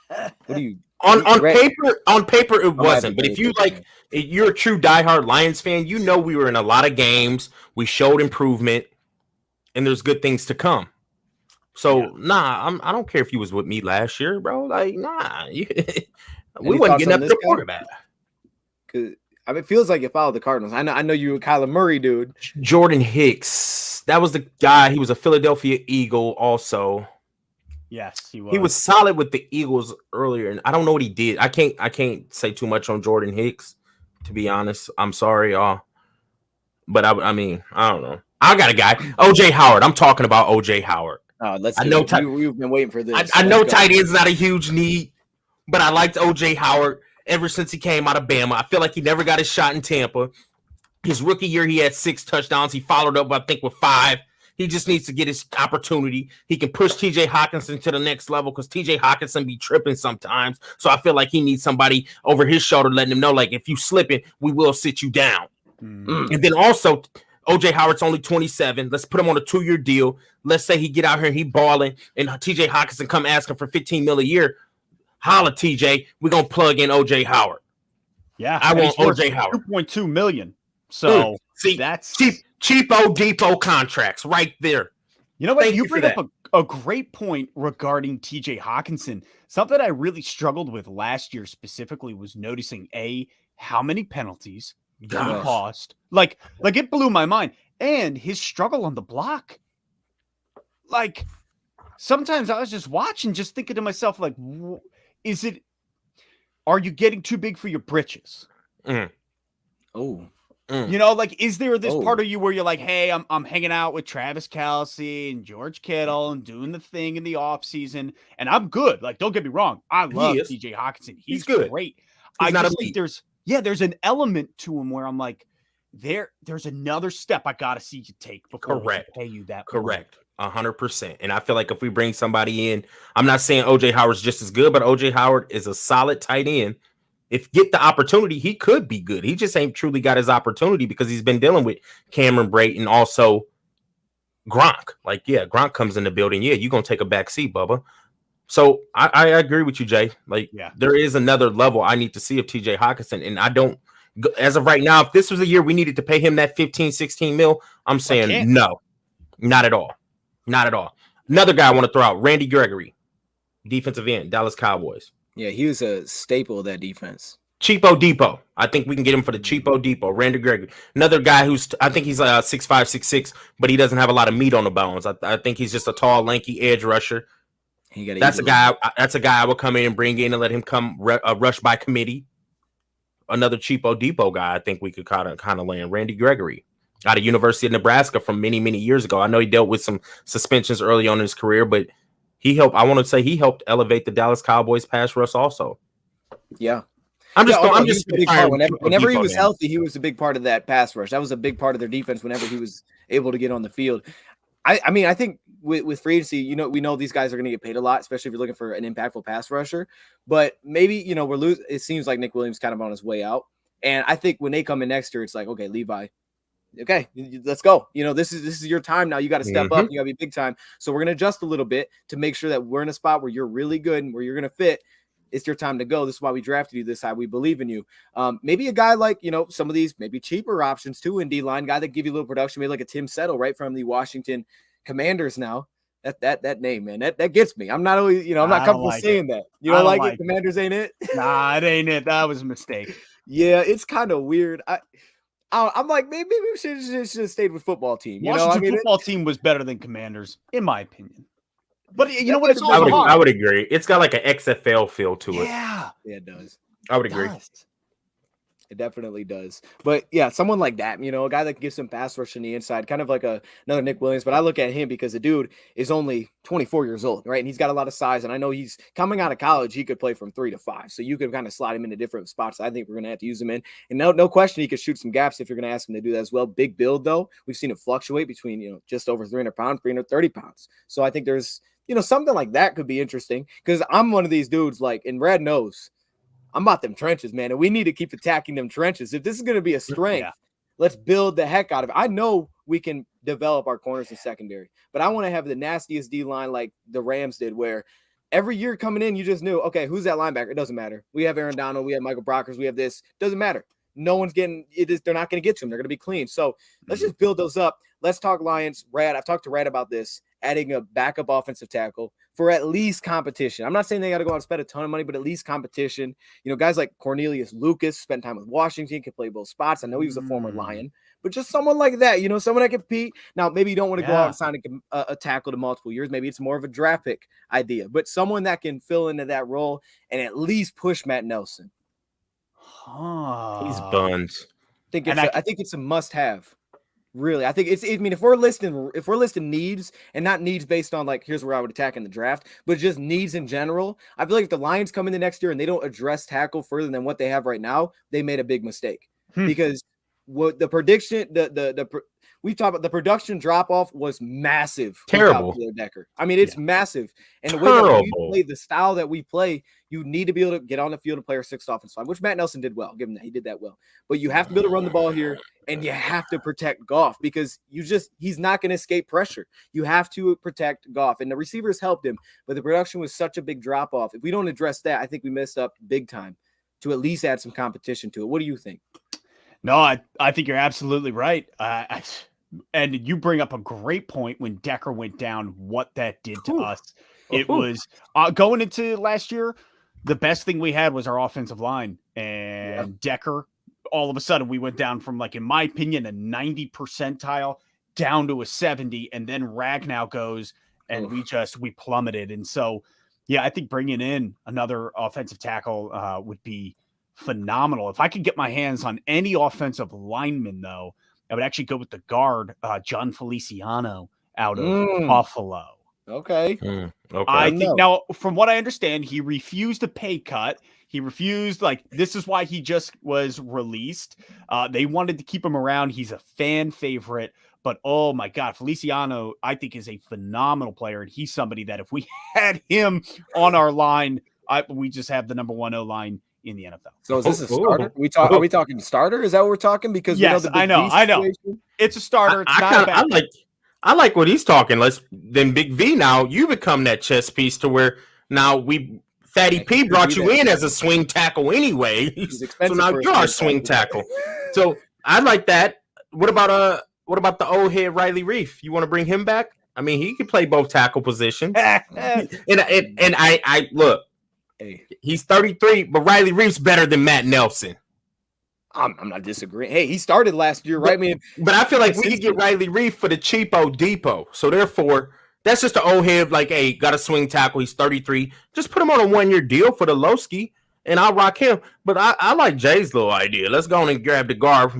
What do you on paper it wasn't, but if you're a true diehard Lions fan, you know we were in a lot of games. We showed improvement, and there's good things to come. So I don't care if he was with me last year, bro. Like we wasn't getting up to the quarterback. Because it feels like you followed the Cardinals. I know you were Kyler Murray, dude. Jordan Hicks, that was the guy. He was a Philadelphia Eagle, also. Yes, he was. He was solid with the Eagles earlier, and I don't know what he did. I can't say too much on Jordan Hicks, to be honest. I'm sorry, y'all. But I mean, I don't know. I got a guy, OJ Howard. I'm talking about OJ Howard. We've been waiting for this. I know tight end's not a huge need, but I liked OJ Howard ever since he came out of Bama. I feel like he never got his shot in Tampa. His rookie year, he had 6 touchdowns. He followed up, I think, with 5. He just needs to get his opportunity. He can push TJ Hawkinson to the next level because TJ Hawkinson be tripping sometimes. So I feel like he needs somebody over his shoulder letting him know, like, if you slipping, we will sit you down. Mm. And then also, OJ Howard's only 27. Let's put him on a 2-year deal. Let's say he get out here and he balling, and TJ Hawkinson come asking for $15 million a year. Holla, TJ. We're going to plug in OJ Howard. Yeah. I want OJ Howard. $2.2 million. So see, that's cheapo depot contracts right there. You know what? You bring up a great point regarding TJ Hawkinson. Something I really struggled with last year specifically was noticing how many penalties he cost. Like it blew my mind. And his struggle on the block. Like sometimes I was just watching, just thinking to myself, like, are you getting too big for your britches? Oh. You know, like, is there this part of you where you're like, hey, I'm hanging out with Travis Kelce and George Kittle and doing the thing in the offseason, and I'm good. Like, don't get me wrong. I love TJ Hawkinson. He's good. Great. I just think there's an element to him where I'm like, there's another step I got to see you take before we pay you that. Correct. 100%. And I feel like if we bring somebody in, I'm not saying OJ Howard's just as good, but OJ Howard is a solid tight end. If get the opportunity, he could be good. He just ain't truly got his opportunity because he's been dealing with Cameron Brate and also Gronk. Like, yeah, Gronk comes in the building. Yeah, you're going to take a back seat, Bubba. So I agree with you, Jay. Like, there is another level I need to see of TJ Hawkinson. And I don't, as of right now, if this was a year we needed to pay him that 15, 16 mil, I'm saying no, not at all. Not at all. Another guy I want to throw out, Randy Gregory, defensive end, Dallas Cowboys. Yeah, he was a staple of that defense. Cheapo Depot. I think we can get him for the Cheapo Depot. Randy Gregory. Another guy I think he's 6'5", 6'6", but he doesn't have a lot of meat on the bones. I think he's just a tall, lanky edge rusher. That's a guy I would come in and bring in and let him come rush by committee. Another Cheapo Depot guy I think we could kind of land. Randy Gregory out of University of Nebraska from many, many years ago. I know he dealt with some suspensions early on in his career, but he helped elevate the Dallas Cowboys pass rush also. Yeah. I'm just whenever he was healthy, he was a big part of that pass rush. That was a big part of their defense whenever he was able to get on the field. I mean, I think with free agency, we know these guys are going to get paid a lot, especially if you're looking for an impactful pass rusher. But maybe, we're losing. It seems like Nick Williams kind of on his way out. And I think when they come in next year, it's like, okay, Levi, okay, let's go. This is your time now. You got to step up. You got to be big time. So we're going to adjust a little bit to make sure that we're in a spot where you're really good and where you're going to fit. It's your time to go. This is why we drafted you this high. We believe in you. Maybe a guy like, some of these maybe cheaper options too in D-line, guy that give you a little production, maybe like a Tim Settle, right, from the Washington Commanders now. That name, man, that gets me. I'm not always, I'm not comfortable saying that. You don't like it? Commanders ain't it? Nah, it ain't it. That was a mistake. Yeah, it's kind of weird. I'm like, maybe we should have stayed with football team. Washington football team was better than Commanders, in my opinion. But you know what? It's I also hard. would agree. It's got like an XFL feel to it. Yeah, it does. I would agree. It definitely does. But yeah, someone like that, a guy that can give some pass rush on the inside, kind of like another Nick Williams. But I look at him because the dude is only 24 years old, right? And he's got a lot of size. And I know he's coming out of college. He could play from 3 to 5. So you could kind of slide him into different spots. I think we're going to have to use him in. And no question, he could shoot some gaps if you're going to ask him to do that as well. Big build, though. We've seen it fluctuate between, just over 300 pounds, 330 pounds. So I think there's, something like that could be interesting because I'm one of these dudes and Red knows. I'm about them trenches, man, and we need to keep attacking them trenches. If this is going to be a strength, let's build the heck out of it. I know we can develop our corners and secondary, but I want to have the nastiest D-line like the Rams did, where every year coming in, you just knew, okay, who's that linebacker? It doesn't matter. We have Aaron Donald, we have Michael Brockers, we have this. Doesn't matter. No one's getting it. They're not going to get to them. They're going to be clean. So let's just build those up. Let's talk Lions. Rad, I've talked to Rad about this, adding a backup offensive tackle for at least competition. I'm not saying they got to go out and spend a ton of money, but at least competition. Guys like Cornelius Lucas spent time with Washington, can play both spots. I know he was a former Lion, but just someone like that, someone that can compete. Now, maybe you don't want to go out and sign a tackle to multiple years. Maybe it's more of a draft pick idea, but someone that can fill into that role and at least push Matt Nelson. He's buns. I think it's a must-have. Really, I think if we're listing needs and not needs based on here's where I would attack in the draft, but just needs in general, I feel like if the Lions come in the next year and they don't address tackle further than what they have right now, they made a big mistake because what the prediction, we talked about the production drop off was massive. Terrible. Decker. I mean, it's massive. And the way that we play, the style that we play, you need to be able to get on the field and play our sixth offensive line, which Matt Nelson did well. Give him that. He did that well. But you have to be able to run the ball here, and you have to protect Goff because he's not going to escape pressure. You have to protect Goff. And the receivers helped him, but the production was such a big drop off. If we don't address that, I think we messed up big time to at least add some competition to it. What do you think? No, I think you're absolutely right. And you bring up a great point when Decker went down, what that did to us. It was going into last year, the best thing we had was our offensive line. And Decker, all of a sudden, we went down from, in my opinion, a 90 percentile down to a 70. And then Ragnow goes, and we plummeted. And so, I think bringing in another offensive tackle would be phenomenal. If I could get my hands on any offensive lineman, though, I would actually go with the guard, John Feliciano out of Buffalo. Okay. I think now, from what I understand, he refused a pay cut. He refused, this is why he just was released. They wanted to keep him around. He's a fan favorite, but oh my God, Feliciano, I think, is a phenomenal player. And he's somebody that if we had him on our line, we just have the number 1 O-line in the NFL. So is this a starter? Are we talking starter? Is that what we're talking? Because yes, I know. It's a starter. It's not bad. I like what he's talking. Then Big V, now you become that chess piece to where now Fatty P brought you in as a swing tackle anyway. So now you're our swing tackle. So I like that. What about the old head Riley Reef? You want to bring him back? I mean, he can play both tackle positions. and I look. Hey. He's 33, but Riley Reef's better than Matt Nelson. I'm not disagreeing. Hey, he started last year, right? But I feel like we could get Riley Reef for the cheapo depot. So therefore, that's just an old head. Hey, got a swing tackle. He's 33. Just put him on a 1-year deal for the Lowski, and I'll rock him. But I like Jay's little idea. Let's go on and grab the guard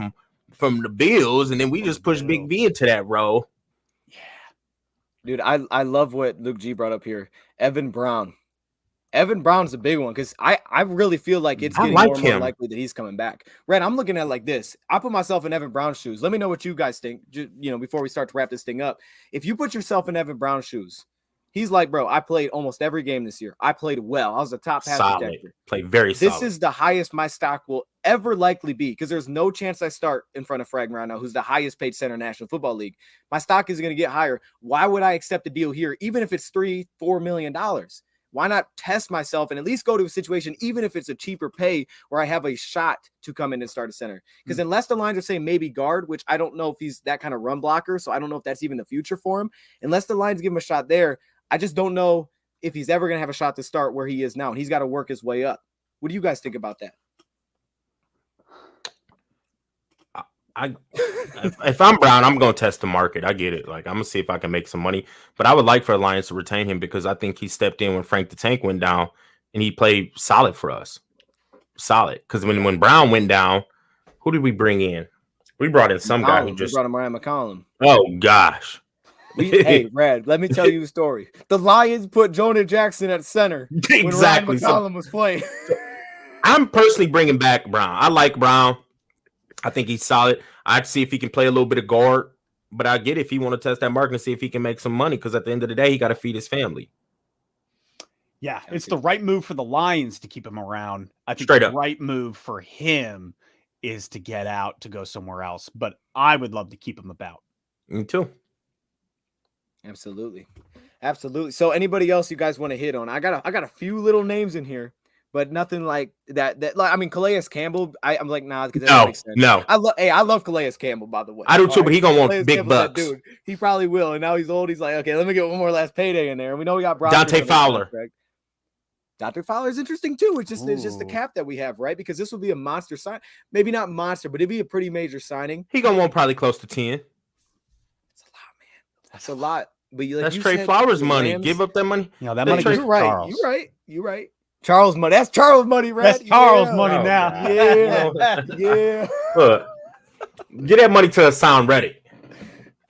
from the Bills, and then we just push Big V into that role. Yeah, dude, I love what Luke G brought up here. Evan Brown. Evan Brown's a big one because I really feel like it's getting more and more likely that he's coming back. Red, I'm looking at it like this. I put myself in Evan Brown's shoes. Let me know what you guys think, before we start to wrap this thing up. If you put yourself in Evan Brown's shoes, he's like, bro, I played almost every game this year. I played well. I was a top pass protector. Played very solid. This is the highest my stock will ever likely be because there's no chance I start in front of Frag right now, who's the highest paid center in National Football League. My stock is going to get higher. Why would I accept a deal here, even if it's $3-4 million? Why not test myself and at least go to a situation, even if it's a cheaper pay, where I have a shot to come in and start a center? Because unless the lines are saying maybe guard, which I don't know if he's that kind of run blocker, so I don't know if that's even the future for him. Unless the lines give him a shot there, I just don't know if he's ever going to have a shot to start where he is now. And he's got to work his way up. What do you guys think about that? If I'm Brown, I'm going to test the market. I get it. Like, I'm going to see if I can make some money. But I would like for the Lions to retain him because I think he stepped in when Frank the Tank went down, and he played solid for us. Solid. Because when Brown went down, who did we bring in? We brought in some guy who just... We brought in Ryan McCollum. Oh, gosh. Hey, Brad, let me tell you a story. The Lions put Jonah Jackson at center when Ryan McCollum was playing. I'm personally bringing back Brown. I like Brown. I think he's solid. I'd see if he can play a little bit of guard, but I get it if he want to test that market and see if he can make some money because at the end of the day, he got to feed his family. Yeah, it's the right move for the Lions to keep him around. I think Straight the up. right move for him is to get out to go somewhere else, but I would love to keep him about. Me too. Absolutely. So anybody else you guys want to hit on? I got a few little names in here. But nothing like that. Like, I mean, Calais Campbell. I'm like, nah, because that makes sense. No. I love Calais Campbell, by the way. I do too, but he gonna want big Campbell's bucks. dude. He probably will. And now he's old. He's like, okay, let me get one more last payday in there. And we know we got Dante Fowler. Dante Fowler is interesting too. It's just the cap that we have, right? Because this would be a monster sign. Maybe not monster, but it'd be a pretty major signing. He gonna want probably close to 10. That's a lot, man. That's a lot. But that's Trey Flowers money. Give up that money. Yeah, that money. You're right. You're right. Charles money. That's Charles money, right? That's Charles money now. Yeah. Look, get that money to Sound Ready.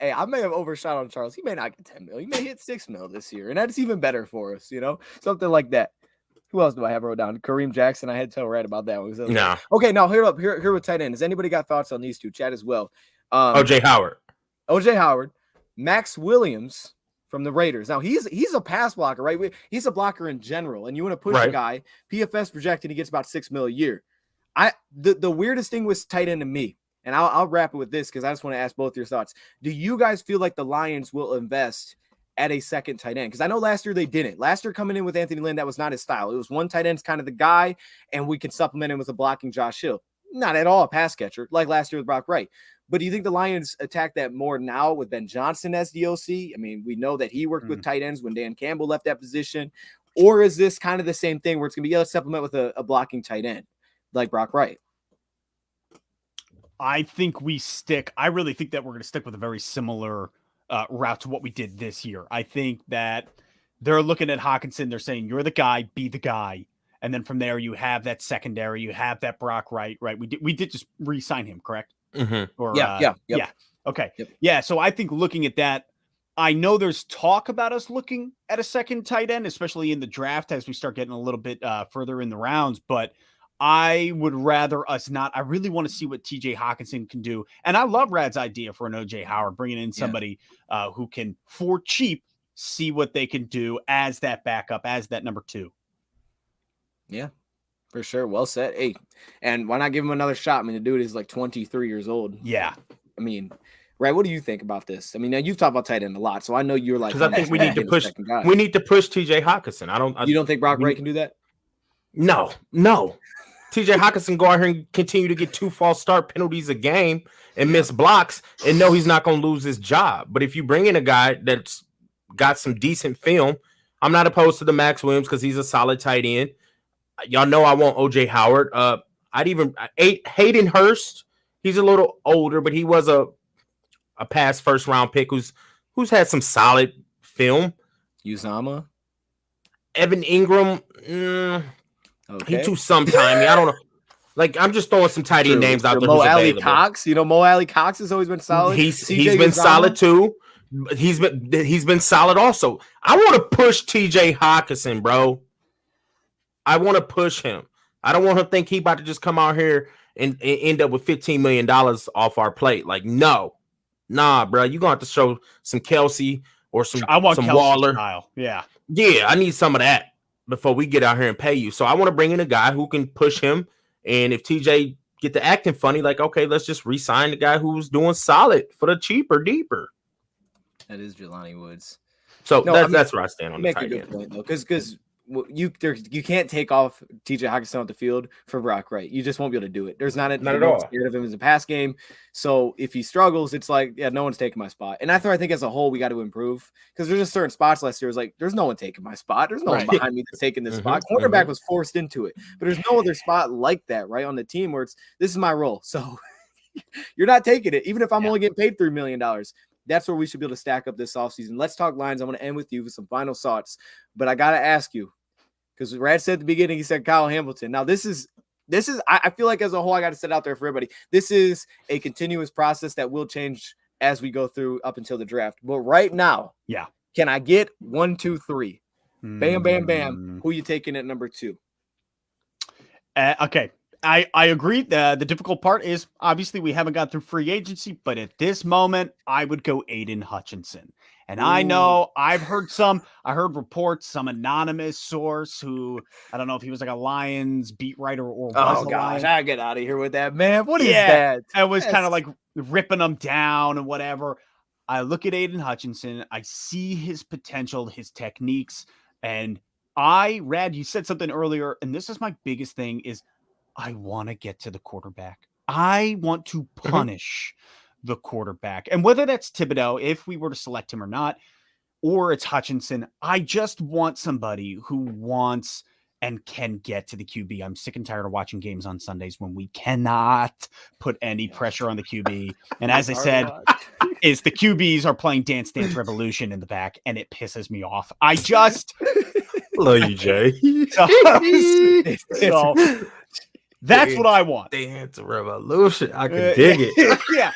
Hey, I may have overshot on Charles. He may not get 10 mil. He may hit 6 mil this year, and that's even better for us, something like that. Who else do I have wrote down? Kareem Jackson. I had to tell Red about that one. Nah. Okay, now here with tight end. Has anybody got thoughts on these two? Chat as well. OJ Howard, Max Williams from the Raiders. Now he's a pass blocker, right? He's a blocker in general, and you want to push a guy. PFS projected he gets about 6 mil a year. The weirdest thing was tight end to me, and I'll wrap it with this because I just want to ask both your thoughts. Do you guys feel like the Lions will invest at a second tight end? Because I know last year they didn't. Last year coming in with Anthony Lynn, that was not his style. It was one tight end's kind of the guy, and we can supplement him with a blocking Josh Hill. Not at all a pass catcher like last year with Brock Wright. But do you think the Lions attack that more now with Ben Johnson as the OC? I mean, we know that he worked with tight ends when Dan Campbell left that position. Or is this kind of the same thing where it's going to be, let's supplement with a blocking tight end like Brock Wright? I really think that we're going to stick with a very similar route to what we did this year. I think that they're looking at Hockenson. They're saying, you're the guy, be the guy. And then from there, you have that secondary. You have that Brock Wright, right? We did just re-sign him, correct? Mm-hmm. Or, yeah. Okay. Yep. Yeah. So I think looking at that, I know there's talk about us looking at a second tight end, especially in the draft as we start getting a little bit further in the rounds. But I would rather us not. I really want to see what TJ Hockenson can do. And I love Rad's idea for an OJ Howard, bringing in somebody who can, for cheap, see what they can do as that backup, as that number 2. Yeah. For sure. Well said. Hey, and why not give him another shot? I mean, the dude is like 23 years old. Yeah. I mean, Ray, what do you think about this? I mean, now you've talked about tight end a lot, so I know you're like, because I think we need to push. We need to push TJ Hockenson. You don't think Brock Ray can do that? No. TJ Hockenson go out here and continue to get 2 false start penalties a game and miss blocks and know he's not going to lose his job. But if you bring in a guy that's got some decent film, I'm not opposed to the Max Williams because he's a solid tight end. Y'all know I want OJ Howard. Hayden Hurst. He's a little older, but he was a past first round pick who's had some solid film. Uzama, Evan Ingram. He too sometimey. I don't know. Like, I'm just throwing some tight end names out there. Mo Alley Cox. Mo Alley Cox has always been solid. He's been solid too. He's been solid also. I want to push TJ Hockenson, bro. I want to push him. I don't want him to think he about to just come out here and end up with $15 million off our plate. Like, nah, bro. You're going to have to show some Kelsey or some Waller. Style. Yeah, I need some of that before we get out here and pay you. So I want to bring in a guy who can push him. And if TJ get to acting funny, like, okay, let's just re-sign the guy who's doing solid for the cheaper, deeper. That is Jelani Woods. So that's where I stand on the tight end. Make a good point, though, because you can't take off TJ Hockenson off the field for Brock Wright. You just won't be able to do it. There's not at all scared of him as a pass game. So if he struggles, it's like, no one's taking my spot. And I think as a whole, we got to improve because there's just certain spots last year. It's like, there's no one taking my spot. There's no one behind me that's taking this spot. Cornerback was forced into it, but there's no other spot like that, right, on the team where this is my role. So You're not taking it, even if I'm only getting paid $3 million. That's where we should be able to stack up this offseason. Let's talk lines. I want to end with you with some final thoughts, but I got to ask you, because Rad said at the beginning, he said Kyle Hamilton. Now, this is I feel like as a whole, I got to set out there for everybody. This is a continuous process that will change as we go through up until the draft. But right now, can I get 1, 2, 3? Bam, bam, bam. Who you taking at number 2? Okay. I agree. The difficult part is obviously we haven't got through free agency, but at this moment, I would go Aiden Hutchinson. And I know I heard reports, some anonymous source who, I don't know if he was like a Lions beat writer or was a Lion. I get out of here with that, man. What is that? I was kind of like ripping them down and whatever. I look at Aiden Hutchinson. I see his potential, his techniques. And Rad, you said something earlier, and this is my biggest thing is I want to get to the quarterback. I want to punish the quarterback. And whether that's Thibodeau, if we were to select him or not, or it's Hutchinson, I just want somebody who wants and can get to the QB. I'm sick and tired of watching games on Sundays when we cannot put any pressure on the QB. And as I said, is the QBs are playing Dance Dance Revolution in the back, and it pisses me off. I just love you, Jay. So that's what I want. Dance Revolution. I can dig it.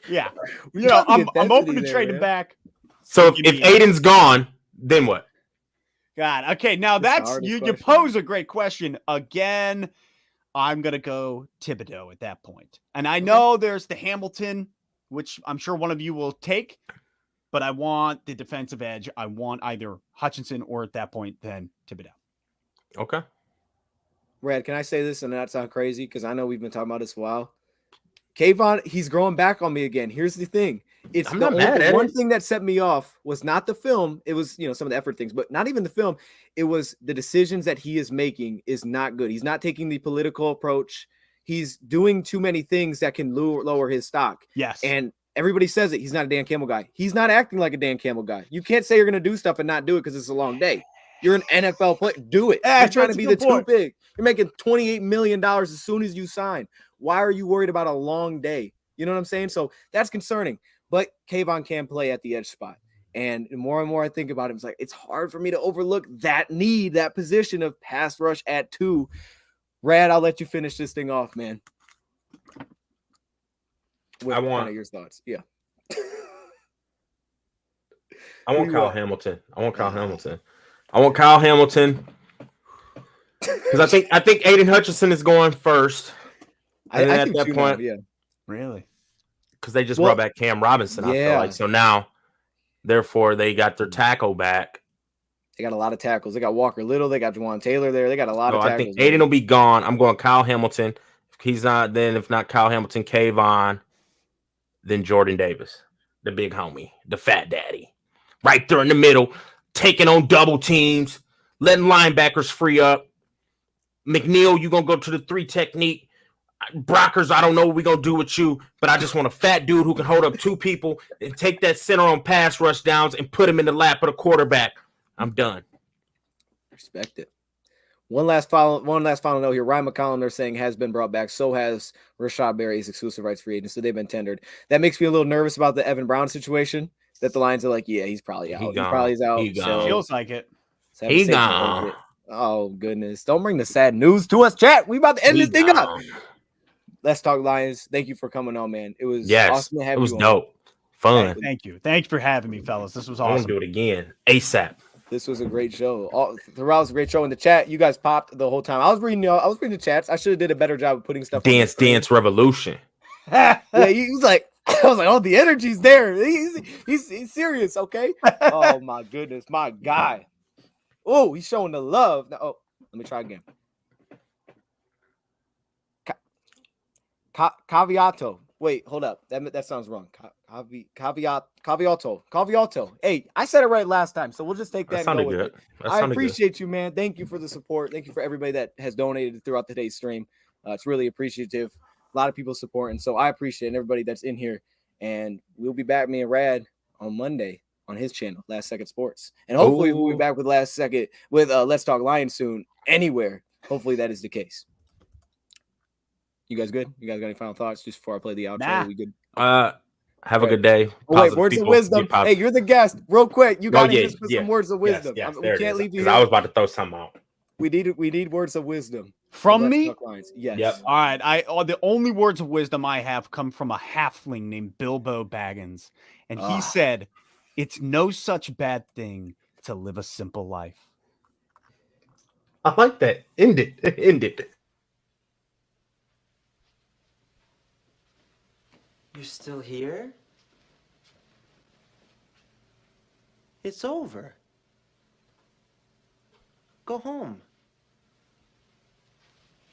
Yeah. You know, I'm open to trading back. So if Aiden's gone, then what? God. Okay. Now that's you pose a great question. Again, I'm going to go Thibodeau at that point. And I know there's the Hamilton, which I'm sure one of you will take, but I want the defensive edge. I want either Hutchinson or at that point, then Thibodeau. Okay. Rad, can I say this and not sound crazy? Because I know we've been talking about this for a while. Kayvon, he's growing back on me again. Here's the thing. It's one thing that set me off was not the film. It was, some of the effort things, but not even the film. It was the decisions that he is making is not good. He's not taking the political approach. He's doing too many things that can lower his stock. Yes. And everybody says it. He's not a Dan Campbell guy. He's not acting like a Dan Campbell guy. You can't say you're going to do stuff and not do it because it's a long day. You're an NFL player. Do it. You're trying to be too big. You're making $28 million as soon as you sign. Why are you worried about a long day? You know what I'm saying? So that's concerning. But Kayvon can play at the edge spot. And the more and more I think about it, it's like it's hard for me to overlook that need, that position of pass rush at 2. Rad, I'll let you finish this thing off, man. With kind of your thoughts. Yeah. I want Kyle Hamilton. I want Kyle Hamilton because I think Aiden Hutchinson is going first. And then at that point, really, because they just brought back Cam Robinson. I feel like so now, therefore, they got their tackle back. They got a lot of tackles. They got Walker Little. They got Juwan Taylor there. They got a lot of tackles. I think Aiden will be gone. I'm going Kyle Hamilton. If he's not, then if not Kyle Hamilton, Kayvon, then Jordan Davis, the big homie, the fat daddy, right there in the middle, taking on double teams, letting linebackers free up. McNeil, you're going to go to the 3 technique. Brockers, I don't know what we're going to do with you, but I just want a fat dude who can hold up 2 people and take that center on pass rush downs and put him in the lap of the quarterback. I'm done. Respect it. One last final note here. Ryan McCollum, they're saying, has been brought back. So has Rashad Berry's exclusive rights free agent. So they've been tendered. That makes me a little nervous about the Evan Brown situation, that the Lions are like, yeah, he's probably out. He probably is out. So feels like it. He gone. Oh, goodness. Don't bring the sad news to us, chat. We about to end this thing up. Let's talk Lions. Thank you for coming on, man. It was awesome to have you. It was dope. Fun. Thank you. Thanks for having me, fellas. This was awesome. I want to do it again. ASAP. This was a great show. Throughout was a great show in the chat. You guys popped the whole time. I was reading the chats. I should have did a better job of putting stuff. Dance Revolution. Yeah, he was like, I was like, oh, the energy's there. He's serious, okay? Oh my goodness, my guy. Oh, he's showing the love. Now, let me try again. Caviato. Wait, hold up. That sounds wrong. Caviato. Hey, I said it right last time, so we'll just take that. That sounded good. I appreciate you, man. Thank you for the support. Thank you for everybody that has donated throughout today's stream. It's really appreciative. A lot of people supporting, so I appreciate everybody that's in here. And we'll be back, me and Rad, on Monday on his channel, Last Second Sports, and hopefully we'll be back with Let's Talk Lions soon. Anywhere, hopefully that is the case. You guys good? You guys got any final thoughts just before I play the outro? Nah. We good? Have a good day. Oh, wait, words of wisdom. Hey, you're the guest. Real quick, you got to hit us with some words of wisdom. Yes, we can't leave you here. I was about to throw something out. We need words of wisdom from me. Yes. Yep. All right. The only words of wisdom I have come from a halfling named Bilbo Baggins, and he said, "It's no such bad thing to live a simple life." I like that. End it. You're still here? It's over. Go home.